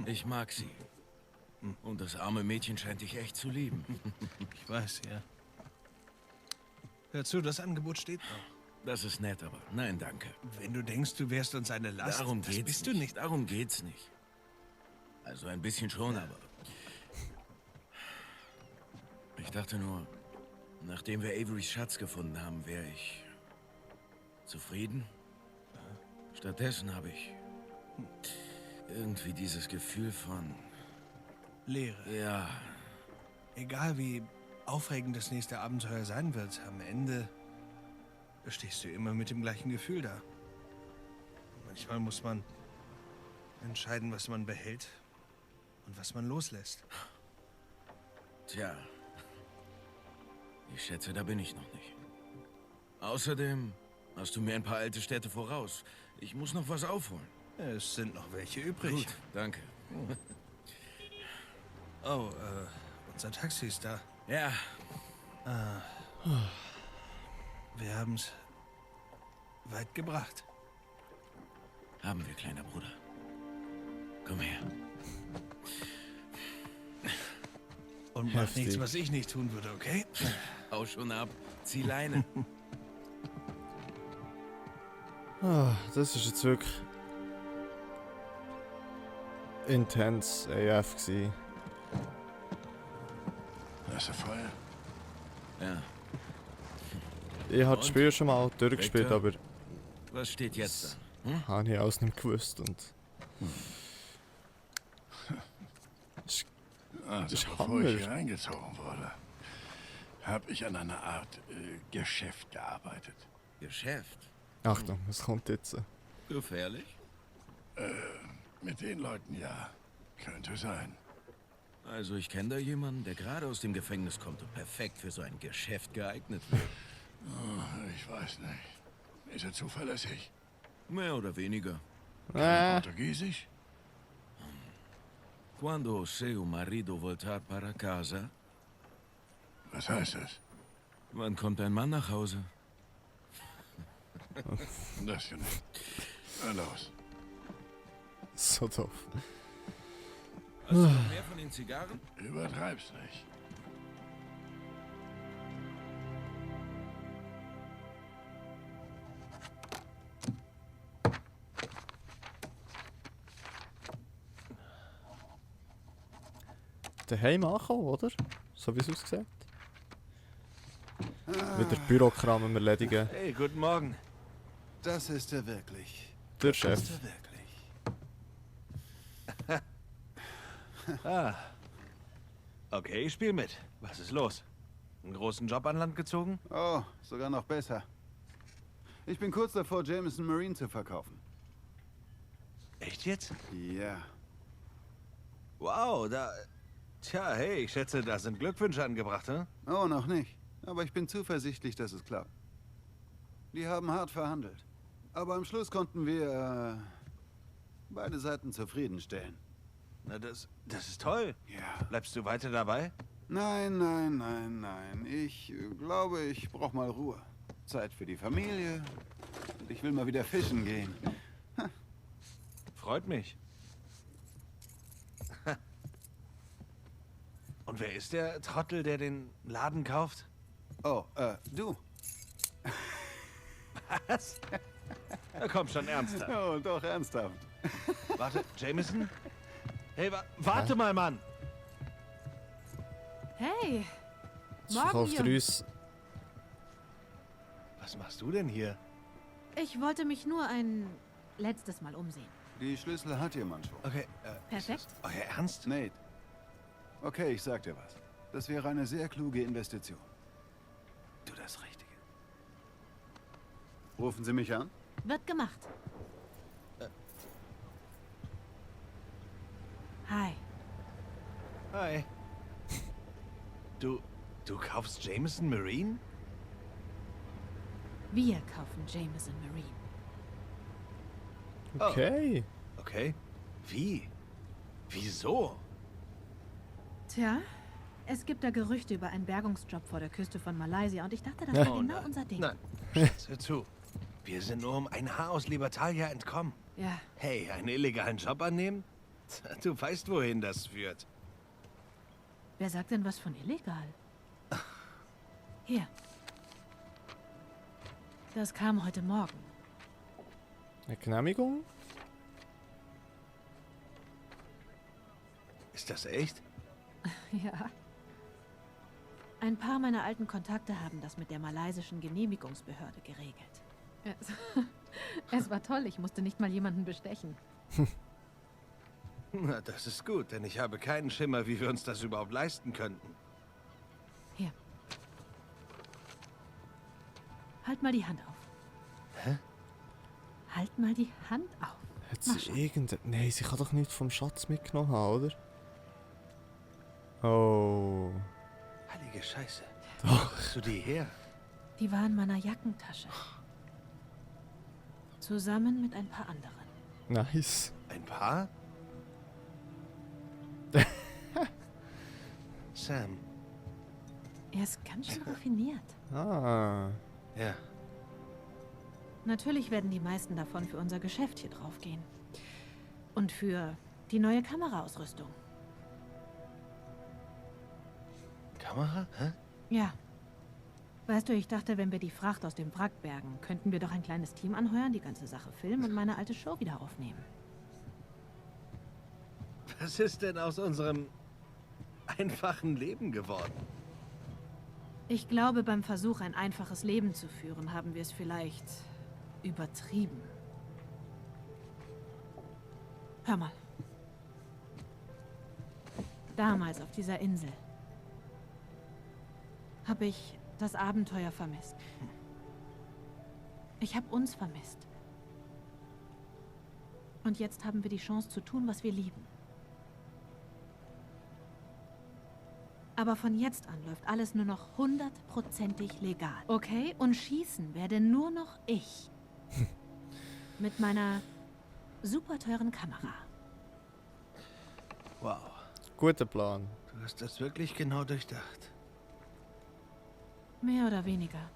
Ich mag sie. Und das arme Mädchen scheint dich echt zu lieben. Ich weiß, ja. Hör zu, das Angebot steht noch. Das ist nett, aber nein, danke. Wenn du denkst, du wärst uns eine Last, Darum das geht's bist du nicht. Darum geht's nicht. Also ein bisschen schon, aber... Ich dachte nur, nachdem wir Averys Schatz gefunden haben, wäre ich zufrieden. Stattdessen habe ich irgendwie dieses Gefühl von... Leere. Ja, Egal wie aufregend das nächste Abenteuer sein wird, am Ende stehst du immer mit dem gleichen Gefühl da. Manchmal muss man entscheiden, was man behält und was man loslässt. tja. Ich schätze, da bin ich noch nicht. Außerdem hast du mir ein paar alte Städte voraus. Ich muss noch was aufholen. Es sind noch welche übrig. Gut, danke. Oh, unser Taxi ist da. Ja, Wir haben's weit gebracht. haben wir, kleiner Bruder. Komm her. Und mach Heftig. nichts, was ich nicht tun würde, okay? Hau schon ab. Zieh Leine. Ah, das ist jetzt wirklich intens AF gsi. Hast du Feuer? Ja. Ich hatte Und? das Spiel schon mal durchgespielt, Victor? aber Was steht jetzt an? habe ich alles nicht gewusst und Also, Ich bevor Hammer. ich hier eingezogen wurde, habe ich an einer Art Geschäft gearbeitet. Geschäft? Achtung, was kommt jetzt? Gefährlich? Mit den Leuten ja. Könnte sein. Also ich kenne da jemanden, der gerade aus dem Gefängnis kommt und perfekt für so ein Geschäft geeignet wird. Oh, ich weiß nicht. Ist er zuverlässig? Mehr oder weniger. Portugiesisch? Quando seu marido voltar para casa, Was heißt das? wann kommt ein Mann nach Hause? Das hier nicht. Na los. So doof. Hast du noch mehr von den Zigarren? Übertreib's nicht. Daheim ankommen, oder? So wie es aussieht. Wieder Bürokram am erledigen. Hey, guten Morgen. Das ist er wirklich. Der Das Chef. ist er wirklich. Ah. Okay, ich spiel mit. Was ist los? Einen großen Job an Land gezogen? Oh, sogar noch besser. Ich bin kurz davor, Jameson Marine zu verkaufen. Echt jetzt? Ja. Wow, da... Tja, hey, ich schätze, da sind Glückwünsche angebracht, hm? Oh, noch nicht. Aber ich bin zuversichtlich, dass es klappt. Die haben hart verhandelt. Aber am Schluss konnten wir beide Seiten zufriedenstellen. Na, das ist toll. Ja. Bleibst du weiter dabei? Nein, nein, nein, nein. Ich glaube, ich brauche mal Ruhe. Zeit für die Familie. Und ich will mal wieder fischen gehen. Freut mich. Und wer ist der Trottel, der den Laden kauft? Oh, du. Was? Na komm schon, ernsthaft. Oh, doch, ernsthaft. Warte, Jameson? Hey, warte mal, Mann. Hey, Jetzt morgen, verkauft er Jungs. uns. Was machst du denn hier? Ich wollte mich nur ein letztes Mal umsehen. Die Schlüssel hat jemand schon. Okay, Perfekt. ist das euer Ernst? Nate. Okay, ich sag dir was. Das wäre eine sehr kluge Investition. Tu das Richtige. Rufen Sie mich an? Wird gemacht. Hi. Hi. Du kaufst Jameson Marine? Wir kaufen Jameson Marine. Okay. Okay. Wie? Wieso? Tja, es gibt da Gerüchte über einen Bergungsjob vor der Küste von Malaysia und ich dachte, das wäre genau unser Ding. Nein, Schatz, hör zu. Wir sind nur um ein Haar aus Libertalia entkommen. Ja, Hey, einen illegalen Job annehmen? Du weißt, wohin das führt. wer sagt denn was von illegal? Hier. Das kam heute Morgen. Eine Genehmigung? Ist das echt? Ja. Ein paar meiner alten Kontakte haben das mit der malaysischen Genehmigungsbehörde geregelt. Es war toll, ich musste nicht mal jemanden bestechen. Na, das ist gut, denn ich habe keinen Schimmer, wie wir uns das überhaupt leisten könnten. Hier. Halt mal die Hand auf. Hä? Halt mal die Hand auf. Hat Mach sie schon. irgendein... Nein, sie kann doch nicht vom Schatz mitgenommen haben, oder? Oh. Heilige Scheiße. Wo hast du die her? Die war in meiner Jackentasche. Zusammen mit ein paar anderen. Nice. Ein Paar? Sam. Er ist ganz schön raffiniert. Ah. Ja. Natürlich werden die meisten davon für unser Geschäft hier draufgehen. Und für die neue Kameraausrüstung. Kamera? Hä? Ja. Weißt du, ich dachte, wenn wir die Fracht aus dem Wrack bergen, könnten wir doch ein kleines Team anheuern, die ganze Sache filmen und meine alte Show wieder aufnehmen. Was ist denn aus unserem einfachen Leben geworden? Ich glaube, beim Versuch, ein einfaches Leben zu führen, haben wir es vielleicht übertrieben. Hör mal. Damals auf dieser Insel habe ich das Abenteuer vermisst. Ich habe uns vermisst. Und jetzt haben wir die Chance zu tun, was wir lieben. Aber von jetzt an läuft alles nur noch 100%ig legal. Okay? Und schießen werde nur noch ich. Mit meiner super teuren Kamera. Wow. Guter Plan. Du hast das wirklich genau durchdacht. Mehr oder weniger.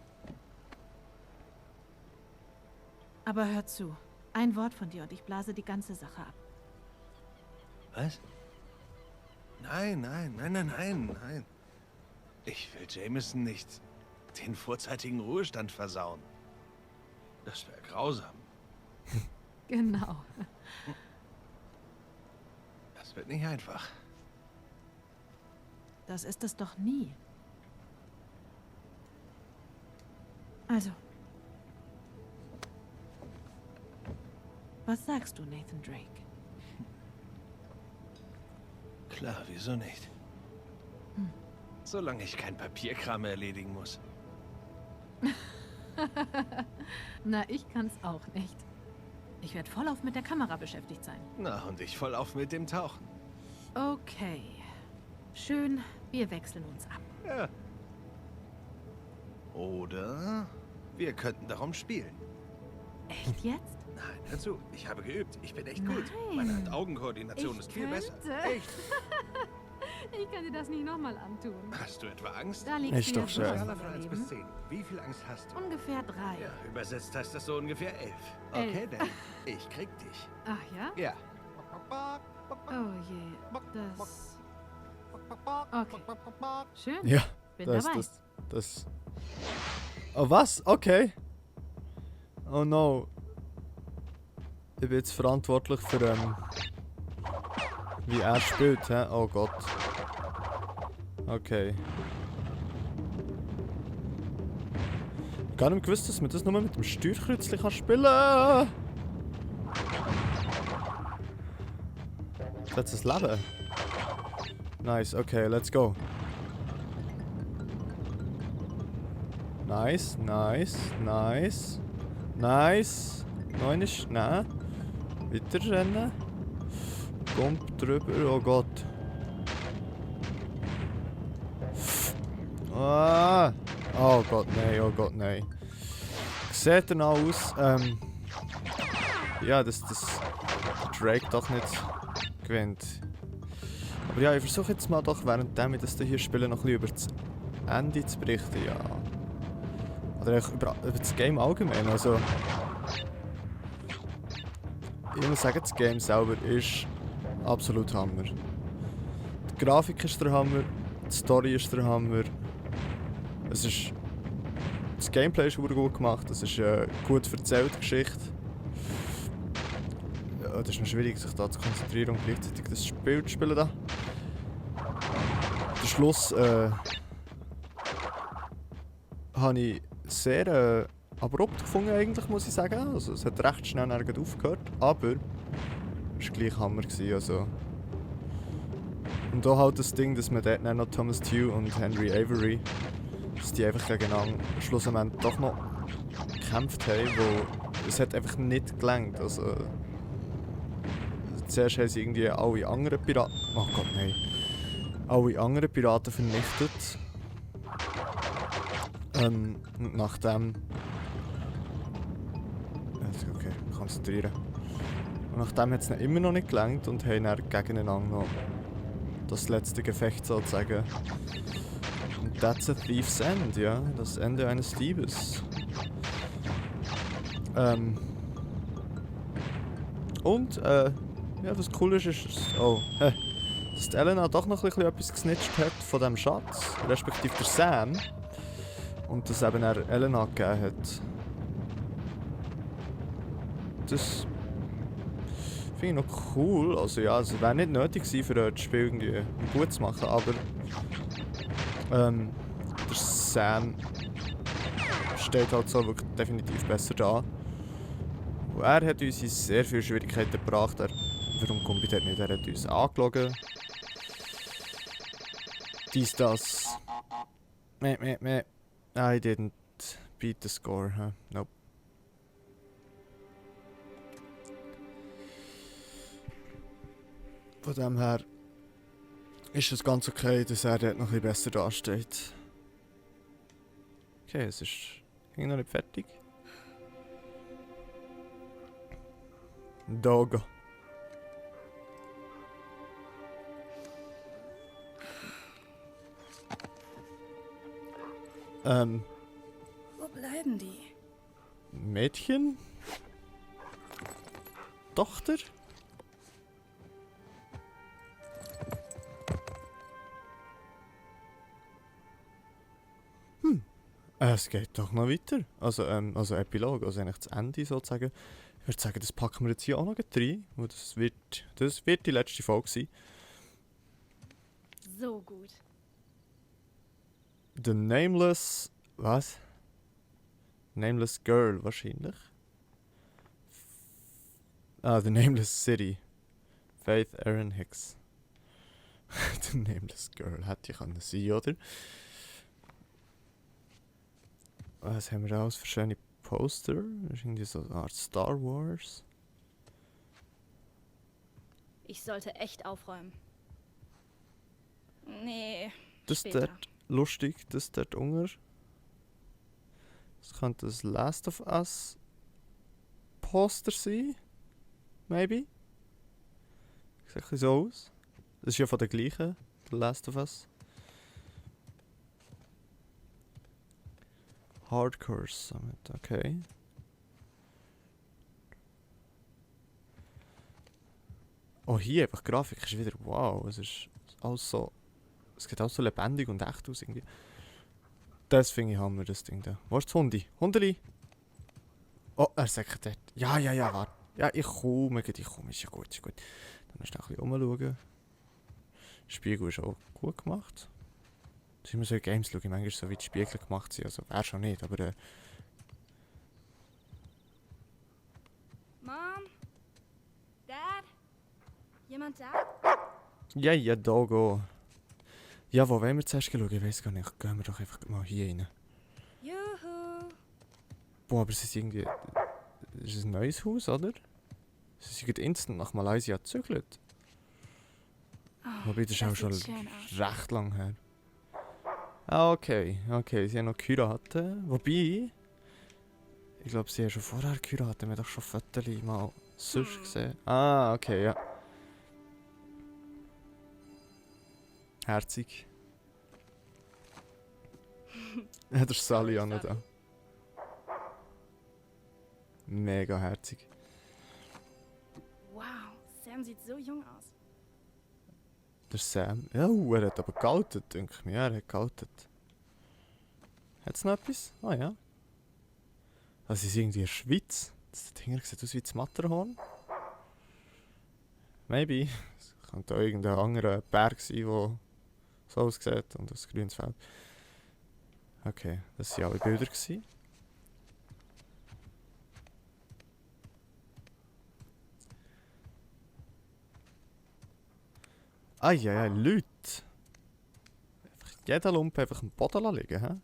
Aber hör zu. Ein Wort von dir und ich blase die ganze Sache ab. Was? Nein. Ich will Jameson nicht den vorzeitigen Ruhestand versauen. Das wäre grausam. Genau. Das wird nicht einfach. Das ist es doch nie. Also. Was sagst du, Nathan Drake? Klar, wieso nicht? Solange ich kein Papierkram erledigen muss. Na, ich kann's auch nicht. Ich werde vollauf mit der Kamera beschäftigt sein. Na, und ich voll auf mit dem Tauchen. Okay. Schön, wir wechseln uns ab. Ja. Oder wir könnten darum spielen. Echt jetzt? Nein, hör zu, ich habe geübt. Ich bin echt gut. Nein. Meine Hand-Augen-Koordination ist viel besser. Echt? Ich kann dir das nicht nochmal antun. Hast du etwa Angst? Da liegst Ist du doch jetzt schön. wirklich Skala von 1 bis überleben. 10. Wie viel Angst hast du? Ungefähr 3. Ja, übersetzt heißt das so ungefähr 11. Okay, 11. dann. Ich krieg dich. Ach ja? Ja. Oh je. Das... Okay. Schön. Ja, Bin das, dabei. das. Oh, was? Okay. Oh no. Ich bin jetzt verantwortlich für, wie er spielt, hä? Oh Gott. Okay. Gar nicht gewusst, dass man das nur mit dem Steuerkreuzchen kann spielen kann. Das ist das Leben. Nice, okay, let's go. Nice. Nein. Weiter rennen. Kommt drüber, oh Gott. Ah. Oh Gott, nein. Sieht er noch aus, ja, dass Drake doch nicht gewinnt. Aber ja, ich versuche jetzt mal doch, während ich das hier spiele, noch ein bisschen über das Ende zu berichten, ja. Oder über das Game allgemein, also... Ich muss sagen, das Game selber ist absolut Hammer. Die Grafik ist der Hammer, die Story ist der Hammer. Das Gameplay ist gut gemacht, es ist eine gut erzählte Geschichte. Ja, das ist noch schwierig, sich da zu konzentrieren und gleichzeitig das Spiel zu spielen. Da. Der Schluss habe ich sehr abrupt gefunden, eigentlich, muss ich sagen. Also, es hat recht schnell aufgehört, aber es war gleich Hammer gewesen, also. Und da halt das Ding, dass man dort noch Thomas Tew und Henry Avery, dass die einfach gegeneinander schlussendlich doch noch gekämpft haben, wo es hat einfach nicht gelangt. Also, zuerst haben sie irgendwie alle anderen Piraten... Oh Gott, nein. Alle anderen Piraten vernichtet. Nachdem... Okay, konzentrieren. Und nachdem hat es immer noch nicht gelangt und haben dann gegeneinander noch das letzte Gefecht sozusagen. Und that's a thief's end, ja. Das Ende eines Diebes. Ja, was cool ist, dass die Elena doch noch etwas gesnitcht hat von diesem Schatz, respektive der Sam. Und das eben er Elena gegeben hat. Das finde ich noch cool. Also ja, es wäre nicht nötig gewesen, für das Spiel irgendwie gut zu machen, aber der Sam steht halt so wirklich definitiv besser da. Und er hat uns in sehr viele Schwierigkeiten gebracht. Warum kommt er nicht? Er hat uns angelogen. Das. I didn't beat the score, huh? Nope. Von dem her ist es ganz okay, dass er dort noch ein bisschen besser dasteht. Okay, es ist noch nicht fertig. Dog. Wo bleiben die? Mädchen? Tochter? Es geht doch noch weiter. Also Epilog, also eigentlich das Ende sozusagen. Ich würde sagen, das packen wir jetzt hier auch noch rein. Und das wird die letzte Folge sein. So gut. The Nameless... Was? Nameless Girl wahrscheinlich. The Nameless City. Faith Erin Hicks. The Nameless Girl hätte ich können sein, oder? Was haben wir da aus für schöne Poster? Das ist irgendwie so eine Art Star Wars. Ich sollte echt aufräumen. Nee, Das später. dort lustig, das dort unter. Das könnte das Last of Us Poster sein. Maybe. Sieht ein bisschen so aus. Das ist ja von der gleichen, The Last of Us. Hardcore Summit, okay. Oh, hier einfach Grafik ist wieder wow. Es ist alles so. Es geht auch so lebendig und echt aus irgendwie. Das finde ich Hammer, das Ding da. Wo ist das Hundi? Hundeli! Oh, er sagt dort. Ja, warte. Ja, ich komme, ist ja gut, ist gut. Dann musst du noch ein bisschen umschauen. Der Spiegel ist auch gut gemacht. Das ist immer so in Games, schaue ich manchmal so, wie die Spiegel gemacht sind. Also, wäre schon nicht, aber Mom? Dad? Jemand da? ja, da go. Ja, wo wollen wir zuerst schauen? Ich weiß gar nicht. Gehen wir doch einfach mal hier rein. Juhu. Boah, aber es ist irgendwie... Es ist ein neues Haus, oder? Sie sind instant nach Malaysia gezügelt. Oh, Wobei, das ist auch schon sieht schön aus. recht lang her. Ah, okay. Sie haben noch geheiratet. Wobei... Ich glaube, sie haben schon vorher geheiratet. Wir haben doch schon Fotos mal sonst gesehen. Ah, okay, ja. Herzig. Ja, der ist Sally auch noch da. Mega herzig. Wow, Sam sieht so jung aus. Der Sam. Oh, er hat aber gealtet, denke ich mir. Ja, er hat gealtet. Hat es noch etwas? Ah ja. Das ist irgendwie in der Schweiz. Das Ding sieht aus wie das Matterhorn. Maybe. Es könnte auch irgendein anderer Berg sein, der so aussieht und das grünes Feld. Okay, das waren alle Bilder gewesen. Ja, Leute. Einfach jeder Lump einfach am Boden liegen, hä?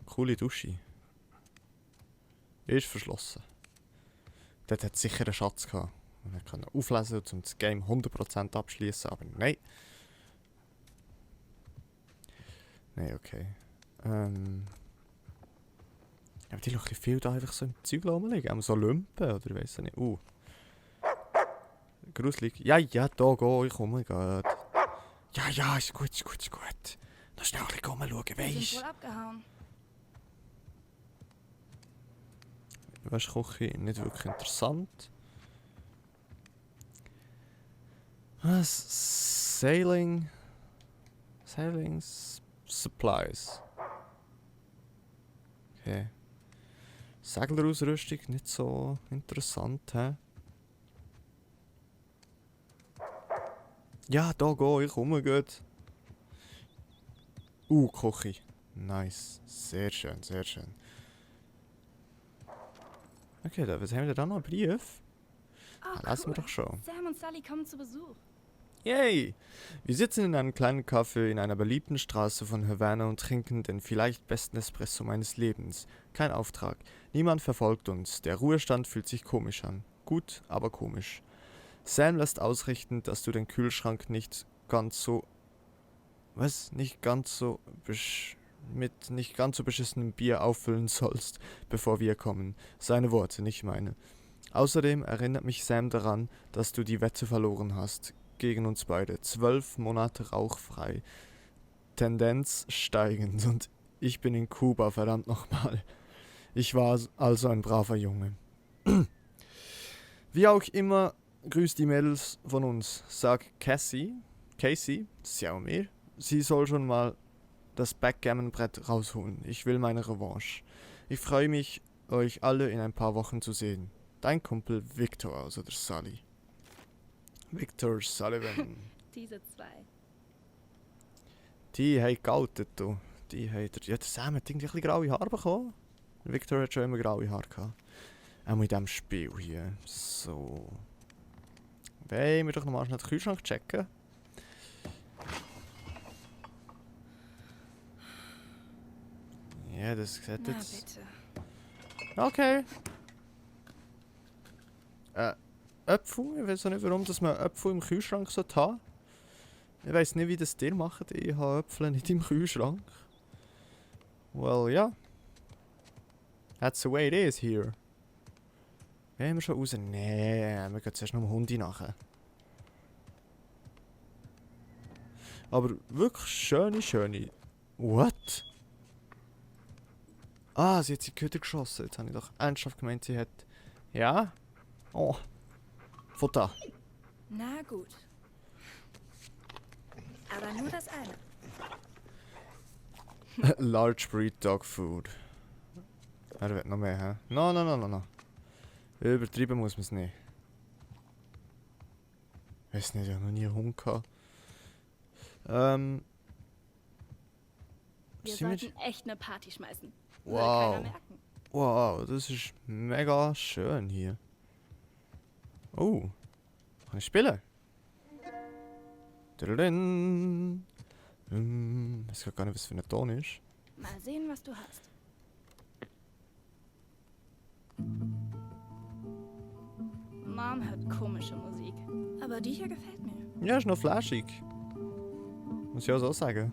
Coole Dusche. Ist verschlossen. Dort hat es sicher einen Schatz gehabt. Man konnte auflesen, um das Game 100% abschließen, aber nein. Nein, okay. Aber die schauen viel da einfach so im Zeug rumliegen. Auch so Lumpen, oder ich weiss nicht. Gruselig. Ja, da geh ich komme gerade. Ja, ist gut. Noch schnell ein bisschen rumschauen, Die sind weisst wohl abgehauen. du? Weisst du, Küche nicht wirklich interessant. Was? Sailing Supplies. Okay. Seglerausrüstung, nicht so interessant, hä? Ja, da geh ich gut. Küche. Nice. Sehr schön. Okay, was haben wir da noch? Ein Brief? Oh, Lassen wir doch schon. Sam und Sally kommen zu Besuch. Yay! Wir sitzen in einem kleinen Café in einer beliebten Straße von Havana und trinken den vielleicht besten Espresso meines Lebens. Kein Auftrag. Niemand verfolgt uns. Der Ruhestand fühlt sich komisch an. Gut, aber komisch. Sam lässt ausrichten, dass du den Kühlschrank nicht ganz so mit nicht ganz so beschissenem Bier auffüllen sollst, bevor wir kommen. Seine Worte, nicht meine. Außerdem erinnert mich Sam daran, dass du die Wette verloren hast. Gegen uns beide. 12 Monate rauchfrei. Tendenz steigend. Und ich bin in Kuba, verdammt nochmal. Ich war also ein braver Junge. Wie auch immer, grüß die Mädels von uns. Sag Casey, das ist ja auch mir, sie soll schon mal das Backgammon-Brett rausholen. Ich will meine Revanche. Ich freue mich, euch alle in ein paar Wochen zu sehen. Dein Kumpel Victor, also der Sully. Victor Sullivan. Diese zwei. Die haben gealtet, du. Die haben... Ja, der Sam hat irgendwie ein bisschen graue Haare bekommen. Victor hat schon immer graue Haare gehabt. Auch in diesem Spiel hier. So. Wollen wir doch nochmal schnell den Kühlschrank checken? Ja, das sieht Na jetzt... bitte. Okay. Äpfel? Ich weiß auch nicht, warum dass man Äpfel im Kühlschrank haben sollte. Ich weiß nicht, wie das ihr macht. Ich habe Äpfel nicht im Kühlschrank. Well, ja. Yeah. That's the way it is here. Gehen wir schon raus? Nee, wir gehen zuerst noch um Hunde nachher. Aber wirklich schöne. What? Ah, sie hat sie Köder geschossen. Jetzt habe ich doch ernsthaft gemeint, sie hat... Ja? Oh. Futter. Na gut. Aber nur das eine. Large Breed Dog Food. Er wird noch mehr, hä? No. Übertrieben muss man es nicht. Weiß nicht, ich habe noch nie einen Hund gehabt. Wir sind wir- sollten echt eine Party schmeißen. Würde Wow. keiner merken. Wow, das ist mega schön hier. Oh. Kann ich spielen? Tududun. Ich weiß gar nicht, was für ein Ton ist. Mal sehen, was du hast. Mom hört komische Musik. Aber die hier gefällt mir. Ja, ist noch flashig. Muss ich auch so sagen.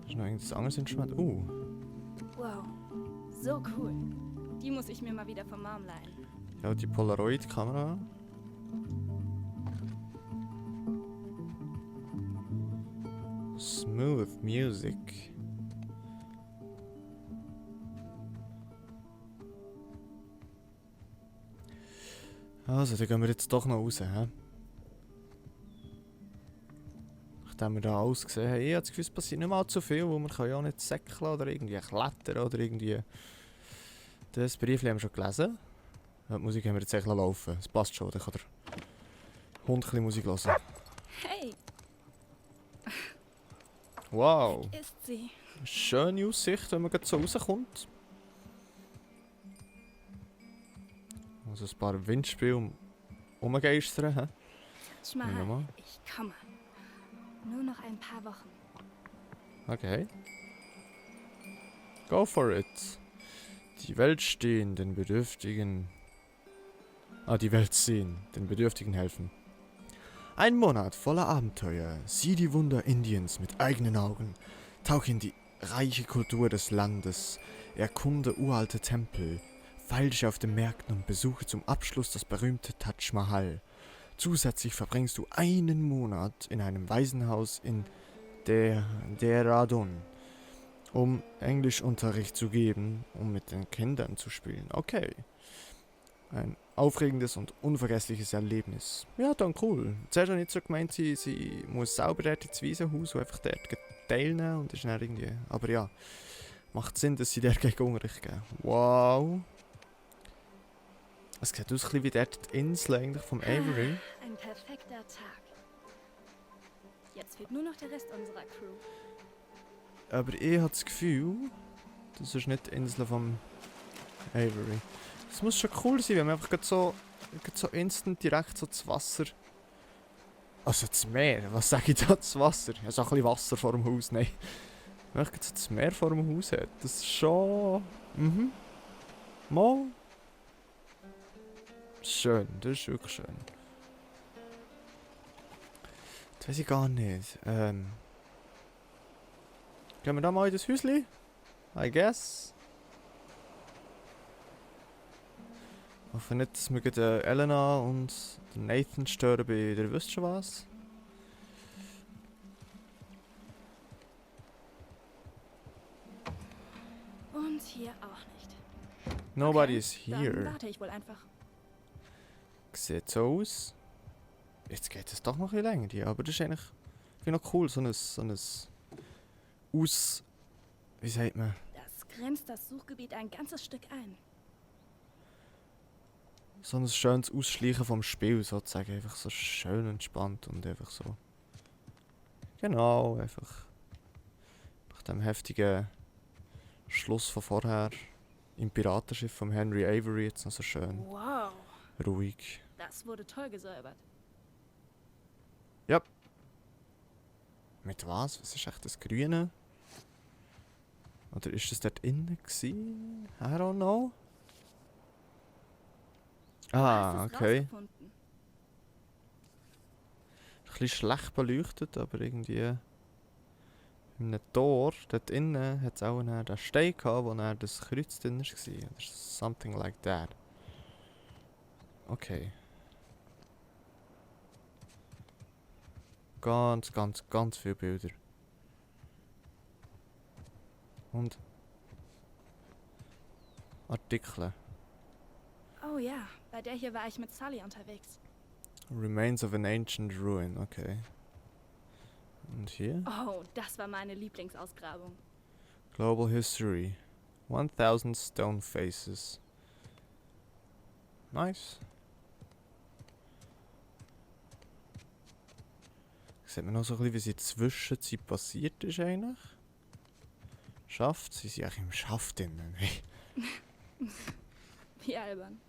Ist noch irgendein anderes Instrument? Wow. So cool. Die muss ich mir mal wieder von Mom leihen. Ja, die Polaroid-Kamera. Smooth Music. Also, dann gehen wir jetzt doch noch raus, hä? Nachdem wir da alles gesehen haben, ich habe das Gefühl, es passiert nicht mal zu viel, wo man kann ja auch nicht säckeln oder irgendwie klettern oder irgendwie... Das Briefchen haben wir schon gelesen. Ja, die Musik haben wir jetzt echt laufen. Es passt schon, dann kann der Hund ein bisschen Musik hören. Hey, Wow, ist sie. schöne Aussicht, wenn man gerade so rauskommt. Also ein paar Windspiele umgeistern, hä? Schmal, Nochmal. ich komme. Nur noch ein paar Wochen. Okay. Go for it. Die Welt stehen, den Bedürftigen... die Welt sehen, den Bedürftigen helfen. Ein Monat voller Abenteuer. Sieh die Wunder Indiens mit eigenen Augen. Tauch in die reiche Kultur des Landes. Erkunde uralte Tempel. Feil dich auf den Märkten und besuche zum Abschluss das berühmte Taj Mahal. Zusätzlich verbringst du einen Monat in einem Waisenhaus in Dehradun, um Englischunterricht zu geben, um mit den Kindern zu spielen. Okay. Ein aufregendes und unvergessliches Erlebnis. Ja, dann cool. Zuerst habe ich nicht so gemeint, sie muss selber dort ins Waisenhaus und einfach dort teilnehmen und ist dann irgendwie... Aber ja, macht Sinn, dass sie dort gegen Unterricht geben. Wow. Es sieht aus ein bisschen wie dort die Insel eigentlich vom Avery. Ein perfekter Tag. Jetzt fehlt nur noch der Rest unserer Crew. Aber ich habe das Gefühl, das ist nicht die Insel vom Avery. Es muss schon cool sein, wenn man einfach grad so instant direkt so das Wasser... Also das Meer, was sage ich da, das Wasser? Ja, so ein bisschen Wasser vor dem Haus, nein. Wenn man so das Meer vor dem Haus hat, das ist schon... Mal. Schön, das ist wirklich schön. Das weiß ich gar nicht. Gehen wir da mal in das Häuschen? I guess. Ich hoffe nicht, dass wir gerade Elena und den Nathan stören bei der wisst schon was. Und hier auch nicht. Nobody is Dann here. warte ich wohl einfach. Sieht so aus. Jetzt geht es doch noch ein bisschen länger hier, aber das ist eigentlich noch cool, so ein wie sagt man? Das grenzt das Suchgebiet ein ganzes Stück ein. So ein schönes Ausschleichen vom Spiel sozusagen. Einfach so schön entspannt und einfach so. Genau, einfach. Nach dem heftigen Schluss von vorher im Piratenschiff von Henry Avery jetzt noch so schön Wow, ruhig. das wurde toll gesäubert. Ja. Mit was? Was ist echt das Grüne? Oder ist das dort innen gewesen? I don't know. Ah, Hast es okay. rausgefunden? Ein bisschen schlecht beleuchtet, aber irgendwie in einem Tor dort innen hat es auch den Stein gehabt, wo dann das Kreuz drin war. Oder something like that. Okay. Ganz, ganz, ganz viele Bilder. Und Artikel. Oh ja, bei der hier war ich mit Sully unterwegs. Remains of an ancient ruin, okay. Und hier? Oh, das war meine Lieblingsausgrabung. Global History. 1000 Stone Faces. Nice. Sieht man noch so ein bisschen, wie sie in der Zwischenzeit passiert ist eigentlich? Schaft? Sie sind eigentlich im Schaft drin. Wie albern.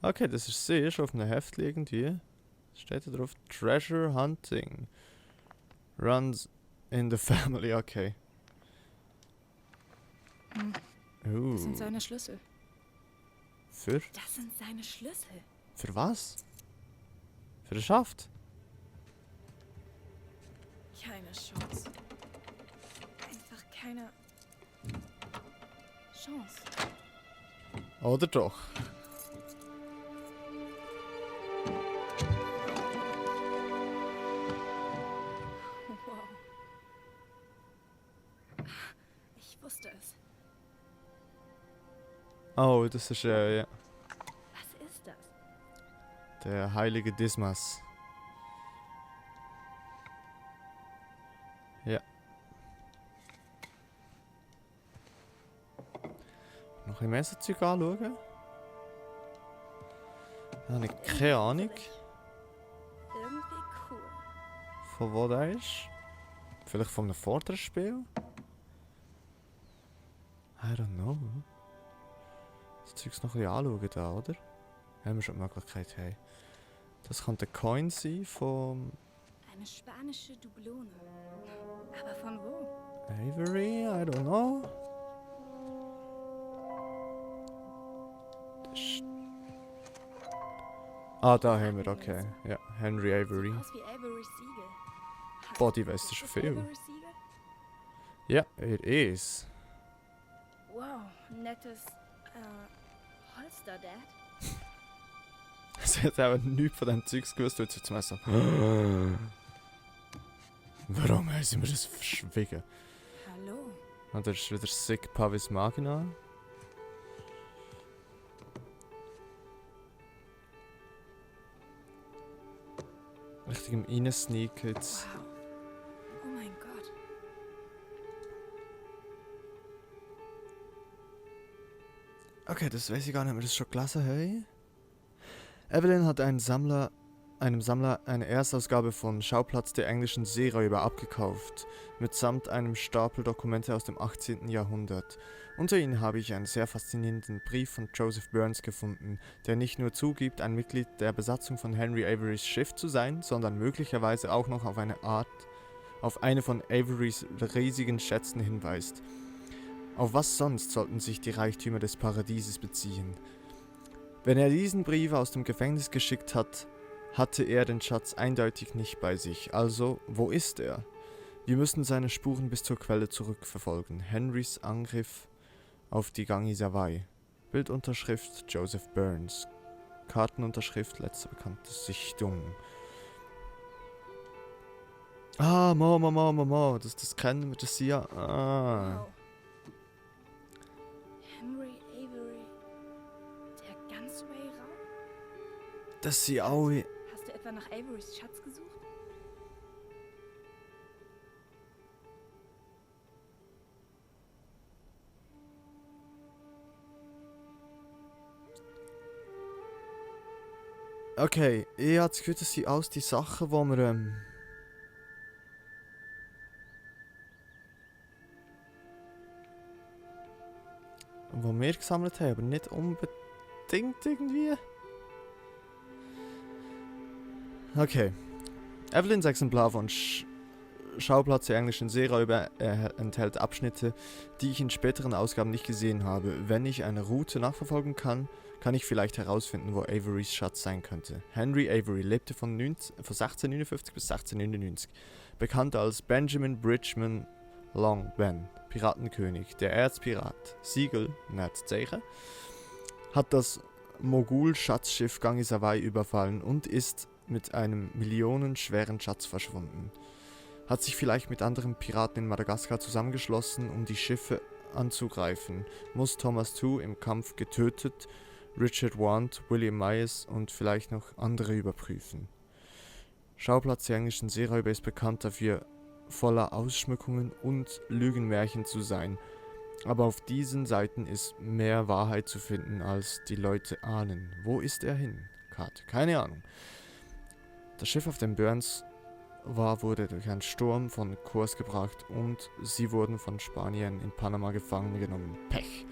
Okay, das ist sie, ist auf einem Heft irgendwie. Steht da drauf, Treasure Hunting. Runs in the family, okay. Das sind seine Schlüssel. Für? Das sind seine Schlüssel. Für was? Für den Schaft? Keine Chance. Einfach keine Chance. Oder doch? Wow. Ich wusste es. Oh, das ist ja. Was ist das? Der heilige Dismas. Ja. Noch ein bisschen mehr so Zeug anschauen? Habe ich keine Ahnung, Irgendwie cool. von wo der ist. Vielleicht von einem vorderen Spiel? I don't know. Das Zeug noch ein bisschen anschauen da, oder? Haben wir schon die Möglichkeit, hey. Das könnte ein Coin sein von Eine spanische Dublone. Aber von wo? Avery, I don't know. Da haben wir, okay. Ja, Henry Avery. Sieht aus wie Averys Siegel. Hast Boah, die du- weiss ist schon das viel. Averys Siegel? Ja, it is. Wow, nettes Holster, Dad. Sie hat aber nichts von dem Zeugs gewusst, und jetzt so. Warum haben sie mir das verschwiegen? Hallo. Und das ist wieder Sick Pavis Magina. Richtig im Reinsneaken jetzt. Wow. Oh mein Gott. Okay, das weiß ich gar nicht, ob wir das schon gelesen haben. Evelyn hat einem Sammler eine Erstausgabe von Schauplatz der englischen Seeräuber abgekauft, mitsamt einem Stapel Dokumente aus dem 18. Jahrhundert. Unter ihnen habe ich einen sehr faszinierenden Brief von Joseph Burns gefunden, der nicht nur zugibt, ein Mitglied der Besatzung von Henry Averys Schiff zu sein, sondern möglicherweise auch noch auf eine von Averys riesigen Schätzen hinweist. Auf was sonst sollten sich die Reichtümer des Paradieses beziehen? Wenn er diesen Brief aus dem Gefängnis geschickt hat, hatte er den Schatz eindeutig nicht bei sich. Also, wo ist er? Wir müssen seine Spuren bis zur Quelle zurückverfolgen. Henrys Angriff auf die Gangisawai. Bildunterschrift Joseph Burns. Kartenunterschrift letzte bekannte Sichtung. Das kennen wir, das ja. Wow. Henry Avery. Der Gunsway-Raum? Das sie alle. Hast du etwa nach Averys Schatz gesucht? Okay, ich habe das Gefühl, das sind alles die Sachen, die wir wo wir gesammelt haben, aber nicht unbedingt irgendwie. Okay. Evelyns Exemplar von Schauplatz der englischen Seeräuber enthält Abschnitte, die ich in späteren Ausgaben nicht gesehen habe. Wenn ich eine Route nachverfolgen kann, kann ich vielleicht herausfinden, wo Averys Schatz sein könnte. Henry Avery lebte von 1659 bis 1699, bekannt als Benjamin Bridgman Long Ben, Piratenkönig. Der Erzpirat Siegel, nicht Zeichen, hat das Mogul-Schatzschiff Gangisawai überfallen und ist mit einem millionenschweren Schatz verschwunden. Hat sich vielleicht mit anderen Piraten in Madagaskar zusammengeschlossen, um die Schiffe anzugreifen. Muss Thomas Tew im Kampf getötet, Richard Want, William Myers und vielleicht noch andere überprüfen. Schauplatz der englischen Seeräuber ist bekannt dafür, voller Ausschmückungen und Lügenmärchen zu sein. Aber auf diesen Seiten ist mehr Wahrheit zu finden, als die Leute ahnen. Wo ist er hin? Karte. Keine Ahnung. Das Schiff, auf dem Burns war, wurde durch einen Sturm von Kurs gebracht und sie wurden von Spaniern in Panama gefangen genommen. Pech.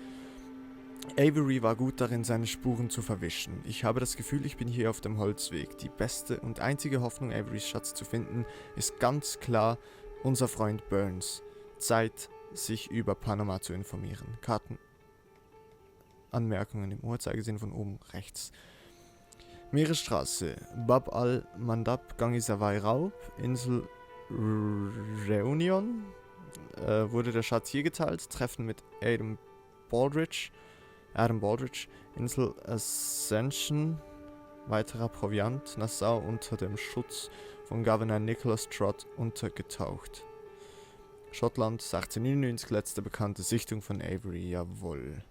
Avery war gut darin, seine Spuren zu verwischen. Ich habe das Gefühl, ich bin hier auf dem Holzweg. Die beste und einzige Hoffnung, Averys Schatz zu finden, ist ganz klar unser Freund Burns. Zeit, sich über Panama zu informieren. Karten. Anmerkungen im Uhrzeigersinn von oben rechts. Meeresstraße, Bab al-Mandab, Gangisawai Raub, Insel Reunion, wurde der Schatz hier geteilt, Treffen mit Adam Baldridge, Insel Ascension, weiterer Proviant, Nassau unter dem Schutz von Governor Nicholas Trott untergetaucht. Schottland, 1699, letzte bekannte Sichtung von Avery, jawohl.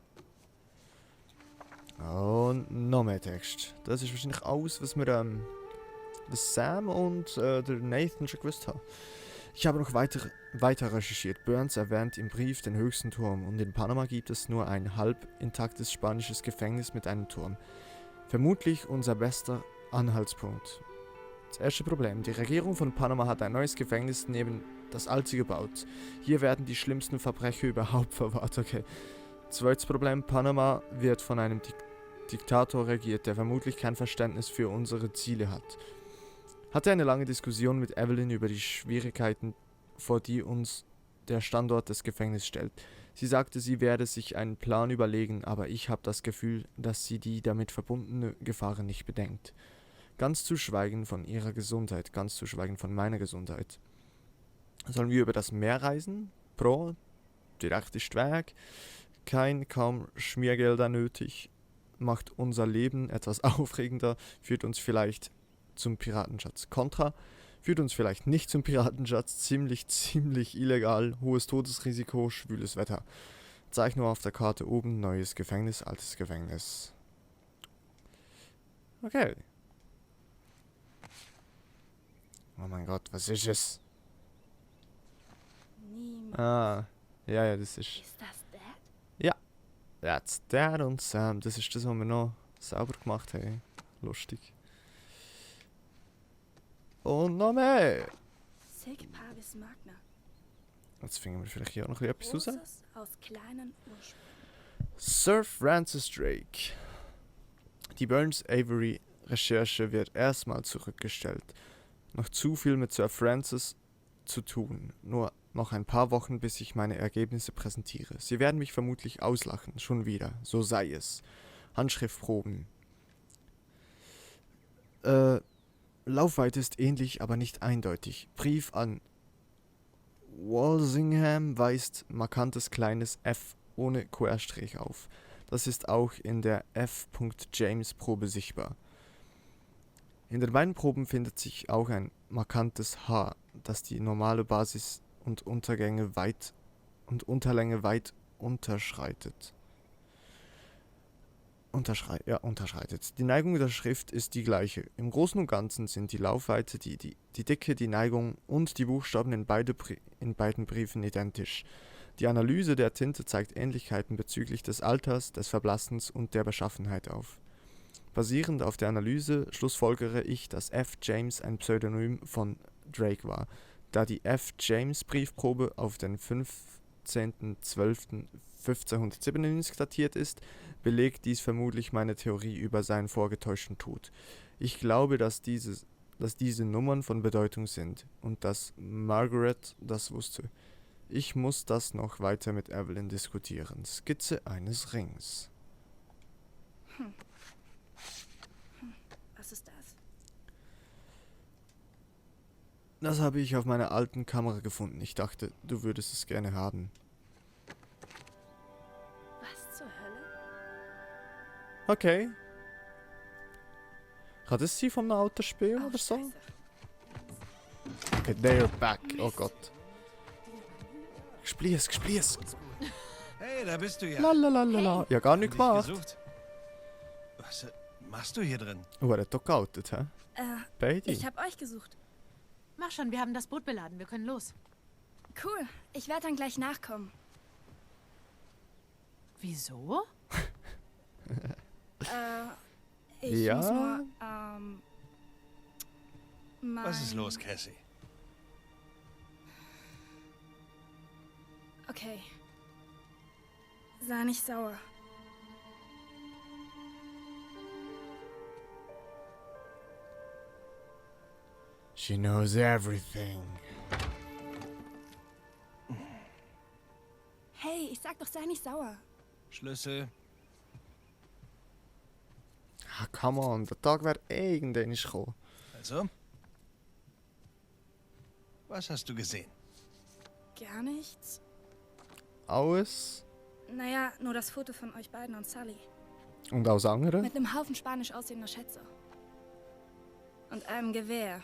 Und noch mehr Text. Das ist wahrscheinlich alles, was wir der Sam und der Nathan schon gewusst haben. Ich habe noch weiter recherchiert. Burns erwähnt im Brief den höchsten Turm und in Panama gibt es nur ein halb intaktes spanisches Gefängnis mit einem Turm. Vermutlich unser bester Anhaltspunkt. Das erste Problem. Die Regierung von Panama hat ein neues Gefängnis neben das alte gebaut. Hier werden die schlimmsten Verbrecher überhaupt verwahrt. Okay. Zweites Problem. Panama wird von einem Diktator regiert, der vermutlich kein Verständnis für unsere Ziele hat. Hatte eine lange Diskussion mit Evelyn über die Schwierigkeiten, vor die uns der Standort des Gefängnisses stellt. Sie sagte, sie werde sich einen Plan überlegen, aber ich habe das Gefühl, dass sie die damit verbundene Gefahren nicht bedenkt. Ganz zu schweigen von ihrer Gesundheit, ganz zu schweigen von meiner Gesundheit. Sollen wir über das Meer reisen? Pro, direkt ist Weg. Kaum Schmiergelder nötig, macht unser Leben etwas aufregender, führt uns vielleicht zum Piratenschatz. Contra, führt uns vielleicht nicht zum Piratenschatz, ziemlich illegal, hohes Todesrisiko, schwüles Wetter. Zeig nur auf der Karte oben, neues Gefängnis, altes Gefängnis. Okay. Oh mein Gott, was ist es? Niemand. Ah, ja, das ist... Ist das Dad? Ja, that's Dad und Sam. Das ist das, was wir noch sauber gemacht haben. Lustig. Und noch mehr. Sic Parvis Magna. Jetzt finden wir vielleicht hier auch noch etwas raus. Großes aus kleinen Ursprüngen. Sir Francis Drake. Die Burns-Avery-Recherche wird erstmal zurückgestellt. Noch zu viel mit Sir Francis zu tun. Nur noch ein paar Wochen, bis ich meine Ergebnisse präsentiere. Sie werden mich vermutlich auslachen. Schon wieder. So sei es. Handschriftproben. Laufweite ist ähnlich, aber nicht eindeutig. Brief an Walsingham weist markantes kleines F ohne Querstrich auf. Das ist auch in der F.James-Probe sichtbar. In den beiden Proben findet sich auch ein markantes H, das die normale Basis und Unterlänge weit unterschreitet. Die Neigung der Schrift ist die gleiche. Im Großen und Ganzen sind die Laufweite, die Dicke, die Neigung und die Buchstaben in beiden Briefen identisch. Die Analyse der Tinte zeigt Ähnlichkeiten bezüglich des Alters, des Verblassens und der Beschaffenheit auf. Basierend auf der Analyse schlussfolgere ich, dass F. James ein Pseudonym von Drake war. Da die F. James Briefprobe auf den 15.12.1597 datiert ist, belegt dies vermutlich meine Theorie über seinen vorgetäuschten Tod. Ich glaube, dass diese Nummern von Bedeutung sind und dass Margaret das wusste. Ich muss das noch weiter mit Evelyn diskutieren. Skizze eines Rings. Was ist das? Das habe ich auf meiner alten Kamera gefunden. Ich dachte, du würdest es gerne haben. Was zur Hölle? Okay. Kann das sein von einem alten Spiel oder so? Scheiße. Okay, they're back. Oh Gott. Gespiess. Hey, da bist du ja. Lalalala. Ja, gar nicht Dich gemacht. gesucht. Was machst du hier drin? Oh, er hat doch geoutet, hä? Beide. Ich hab euch gesucht. Mach schon, wir haben das Boot beladen. Wir können los. Cool. Ich werde dann gleich nachkommen. Wieso? Ich Ja? muss nur, Was ist mein- los, Cassie? Okay. Sei nicht sauer. She knows everything. Hey, ich sag doch, sei nicht sauer. Schlüssel. Ah, come on. Der Tag wäre irgendwann gekommen. Also? Was hast du gesehen? Gar nichts. Alles. Naja, nur das Foto von euch beiden und Sully. Und alles andere? Mit einem Haufen spanisch aussehender Schätze. Und einem Gewehr.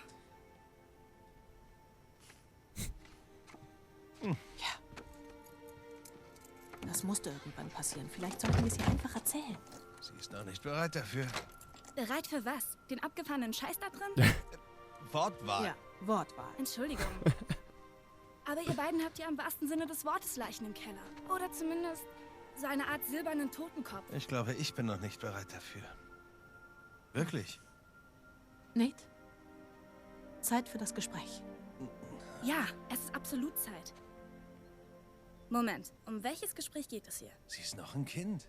Das musste irgendwann passieren. Vielleicht sollten wir es ihr einfach erzählen. Sie ist noch nicht bereit dafür. Bereit für was? Den abgefahrenen Scheiß da drin? Wortwahl. Ja, Wortwahl. Entschuldigung. Aber ihr beiden habt ja im wahrsten Sinne des Wortes Leichen im Keller. Oder zumindest so eine Art silbernen Totenkopf. Ich glaube, ich bin noch nicht bereit dafür. Wirklich? Nate? Zeit für das Gespräch. Ja, es ist absolut Zeit. Moment, um welches Gespräch geht es hier? Sie ist noch ein Kind.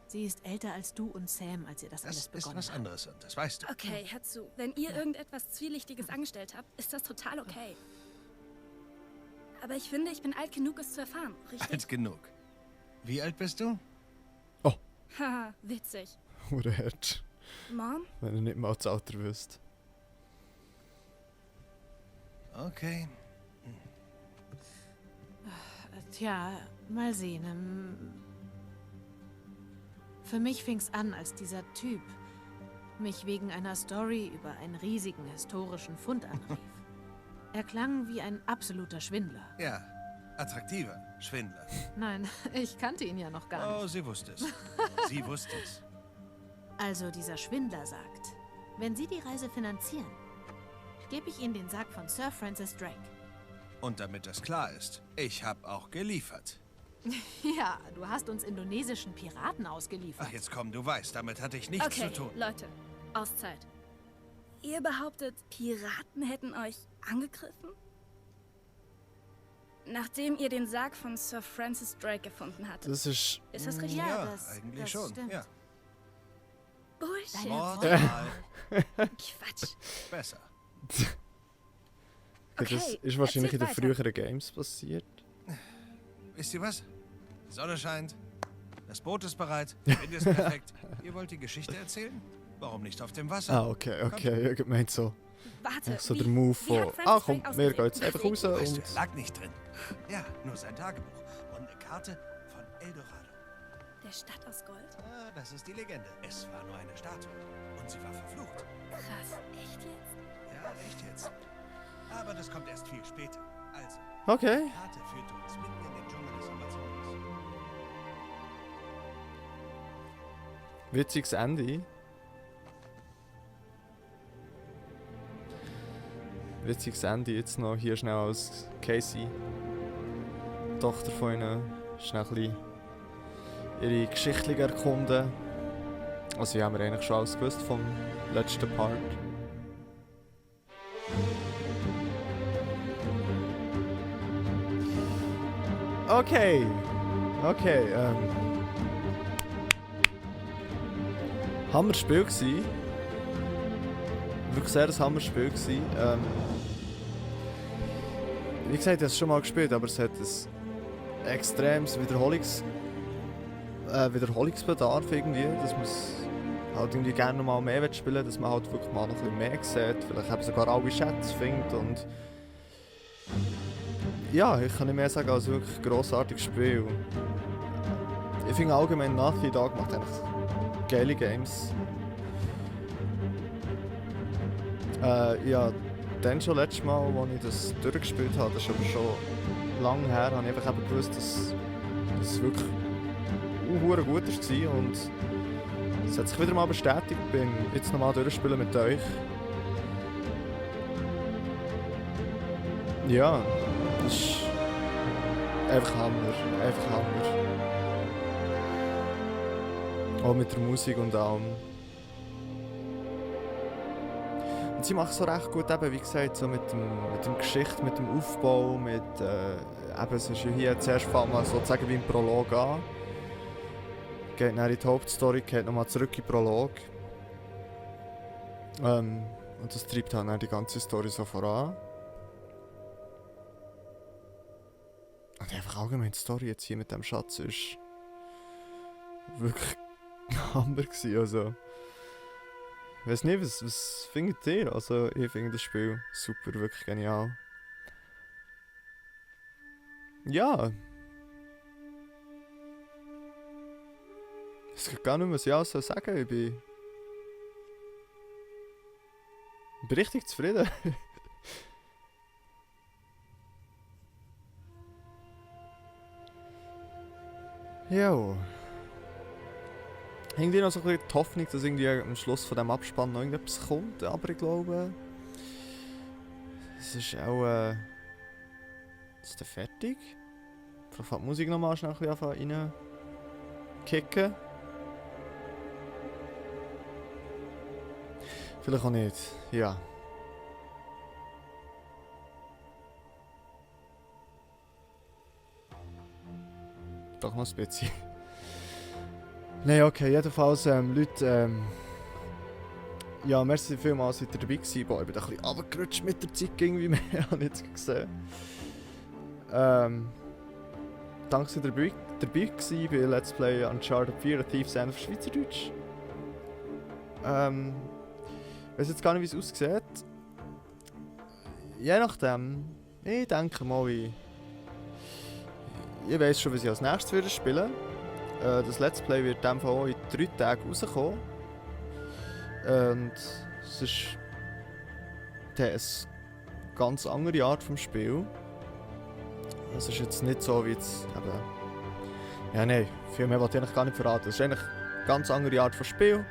Sie ist älter als du und Sam, als ihr das Das alles ist begonnen was habt. anderes und das weißt du. Okay, hör zu. Wenn ihr irgendetwas Zwielichtiges angestellt habt, ist das total okay. Aber ich finde, ich bin alt genug, es zu erfahren, richtig? Alt genug. Wie alt bist du? Haha, witzig. Oder Herz. Mom? Wenn ihr nicht mal das Alter wüsst. Okay. Tja, mal sehen. Für mich fing's an, als dieser Typ mich wegen einer Story über einen riesigen historischen Fund anrief. Er klang wie ein absoluter Schwindler. Ja, attraktiver Schwindler. Nein, ich kannte ihn ja noch gar nicht. Oh, sie wusste es. Sie wusste es. Also dieser Schwindler sagt, wenn Sie die Reise finanzieren, gebe ich Ihnen den Sarg von Sir Francis Drake. Und damit das klar ist, ich habe auch geliefert. Ja, du hast uns indonesischen Piraten ausgeliefert. Ach, jetzt komm, du weißt, damit hatte ich nichts Okay, zu tun. Leute, Auszeit. Ihr behauptet, Piraten hätten euch angegriffen? Nachdem ihr den Sarg von Sir Francis Drake gefunden hattet. Das ist... Ist das richtig? Ja, Ja, das eigentlich das schon. Stimmt. Ja. Bullshit. Wortwahl. Quatsch. Besser. Okay, das ist wahrscheinlich in den erzählt weiter. früheren Games passiert. Wisst ihr was? Die Sonne scheint. Das Boot ist bereit. Der Wind ist perfekt. Ihr wollt die Geschichte erzählen? Warum nicht auf dem Wasser? Ah, okay. Ich gemeint so. Warte, So wie- der Move wie von... hat Francis Ah komm, Drake wir ausgesehen? gehen jetzt einfach raus Weißt du, und... er lag nicht drin. Ja, nur sein Tagebuch. Und eine Karte von Eldorado. Der Stadt aus Gold? Ah, das ist die Legende. Es war nur eine Statue. Und sie war verflucht. Krass, echt jetzt? Ja, echt jetzt. Aber das kommt erst viel später. Also, Okay. die Karte führte uns mitten in den Dschungel des Amazonas. Witziges Ende. Witziges Ende jetzt noch hier schnell als Casey, Tochter von ihnen, schnell ein bisschen ihre Geschichte erkunden. Also ja, haben wir eigentlich schon alles gewusst vom letzten Part. Okay. Okay, Hammerspiel gsi. Wirklich sehr ein Hammerspiel gsi. Wie gesagt, ich habe es schon mal gespielt, aber es hat ein extremes Wiederholungsbedarf irgendwie, dass man es halt irgendwie gerne noch mal mehr spielen will, dass man halt wirklich mal noch ein bisschen mehr sieht, vielleicht eben sogar alle Chats findet und ja, ich kann nicht mehr sagen als wirklich ein grossartiges Spiel. Ich finde allgemein Naughty Dog macht eigentlich geile Games. Ja, dann schon letztes Mal, als ich das durchgespielt habe, das ist aber schon lange her, habe ich einfach eben gewusst, dass es wirklich verdammt gut war und es hat sich wieder mal bestätigt, ich bin jetzt nochmal durchspielen mit euch. Ja, das ist einfach Hammer, einfach Hammer. Auch mit der Musik und allem. Und sie macht so recht gut, eben, wie gesagt, so mit dem Geschichte, mit dem Aufbau, mit eben, es ist ja hier zuerst fängt man sozusagen wie ein Prolog an. Geht dann in die Hauptstory, geht nochmal zurück in den Prolog. Und das treibt dann die ganze Story so voran. Und einfach allgemein die Story jetzt hier mit dem Schatz ist wirklich Hammer gewesen, also. Ich weiß nicht, was findet ihr? Also ich finde das Spiel super, wirklich genial. Ja. Ich kann gar nicht mehr, was ich alles sagen soll. Ich bin richtig zufrieden. Jo. Irgendwie noch so ein bisschen die Hoffnung, dass irgendwie am Schluss von dem Abspann noch irgendetwas kommt, aber ich glaube, es ist auch ist der fertig? Ich fange die Musik nochmal schnell rein kicken. Vielleicht auch nicht, ja. Doch noch ein bisschen. Nein, okay, jedenfalls, Leute, ja, merci vielmals, seid ihr dabei gewesen. Boah, ich bin ein bisschen runtergerutscht mit der Zeit, irgendwie mehr, habe ich jetzt gesehen. Danke, dass ihr dabei gewesen bei Let's Play Uncharted 4, A Thief's End auf Schweizerdeutsch. Ich weiß jetzt gar nicht, wie es aussieht. Je nachdem, ich denke mal, ich weiss schon, was ich als nächstes wieder spielen. Das Let's Play wird in dem Fall auch in 3 Tagen rauskommen. Und es ist eine ganz andere Art vom Spiel. Es ist jetzt nicht so wie jetzt eben... Ja, nein, viel mehr wollte ich eigentlich gar nicht verraten. Es ist eigentlich eine ganz andere Art von Spiel.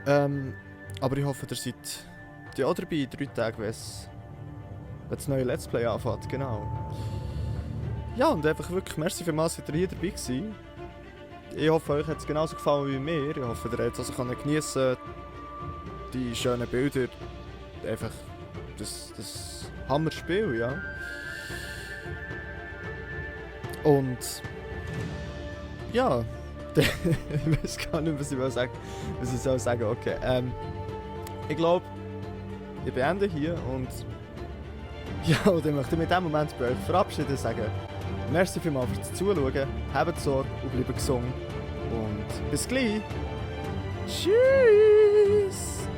Aber ich hoffe, ihr seid auch dabei in 3 Tagen, wenn das neue Let's Play anfängt, genau. Ja, und einfach wirklich, merci vielmals, seid ihr hier dabei gewesen. Ich hoffe, euch hat es genauso gefallen wie mir. Ich hoffe, ihr habt es also geniessen, die schönen Bilder. Einfach das Hammerspiel, ja. Und ja, ich weiß gar nicht, was ich sagen soll. Okay, ich glaube, ich beende hier und ja, und ich möchte mit dem Moment bei euch verabschieden und sagen, merci vielmals fürs Zuschauen, habt Sorge und bleibt gesund und bis gleich. Tschüss!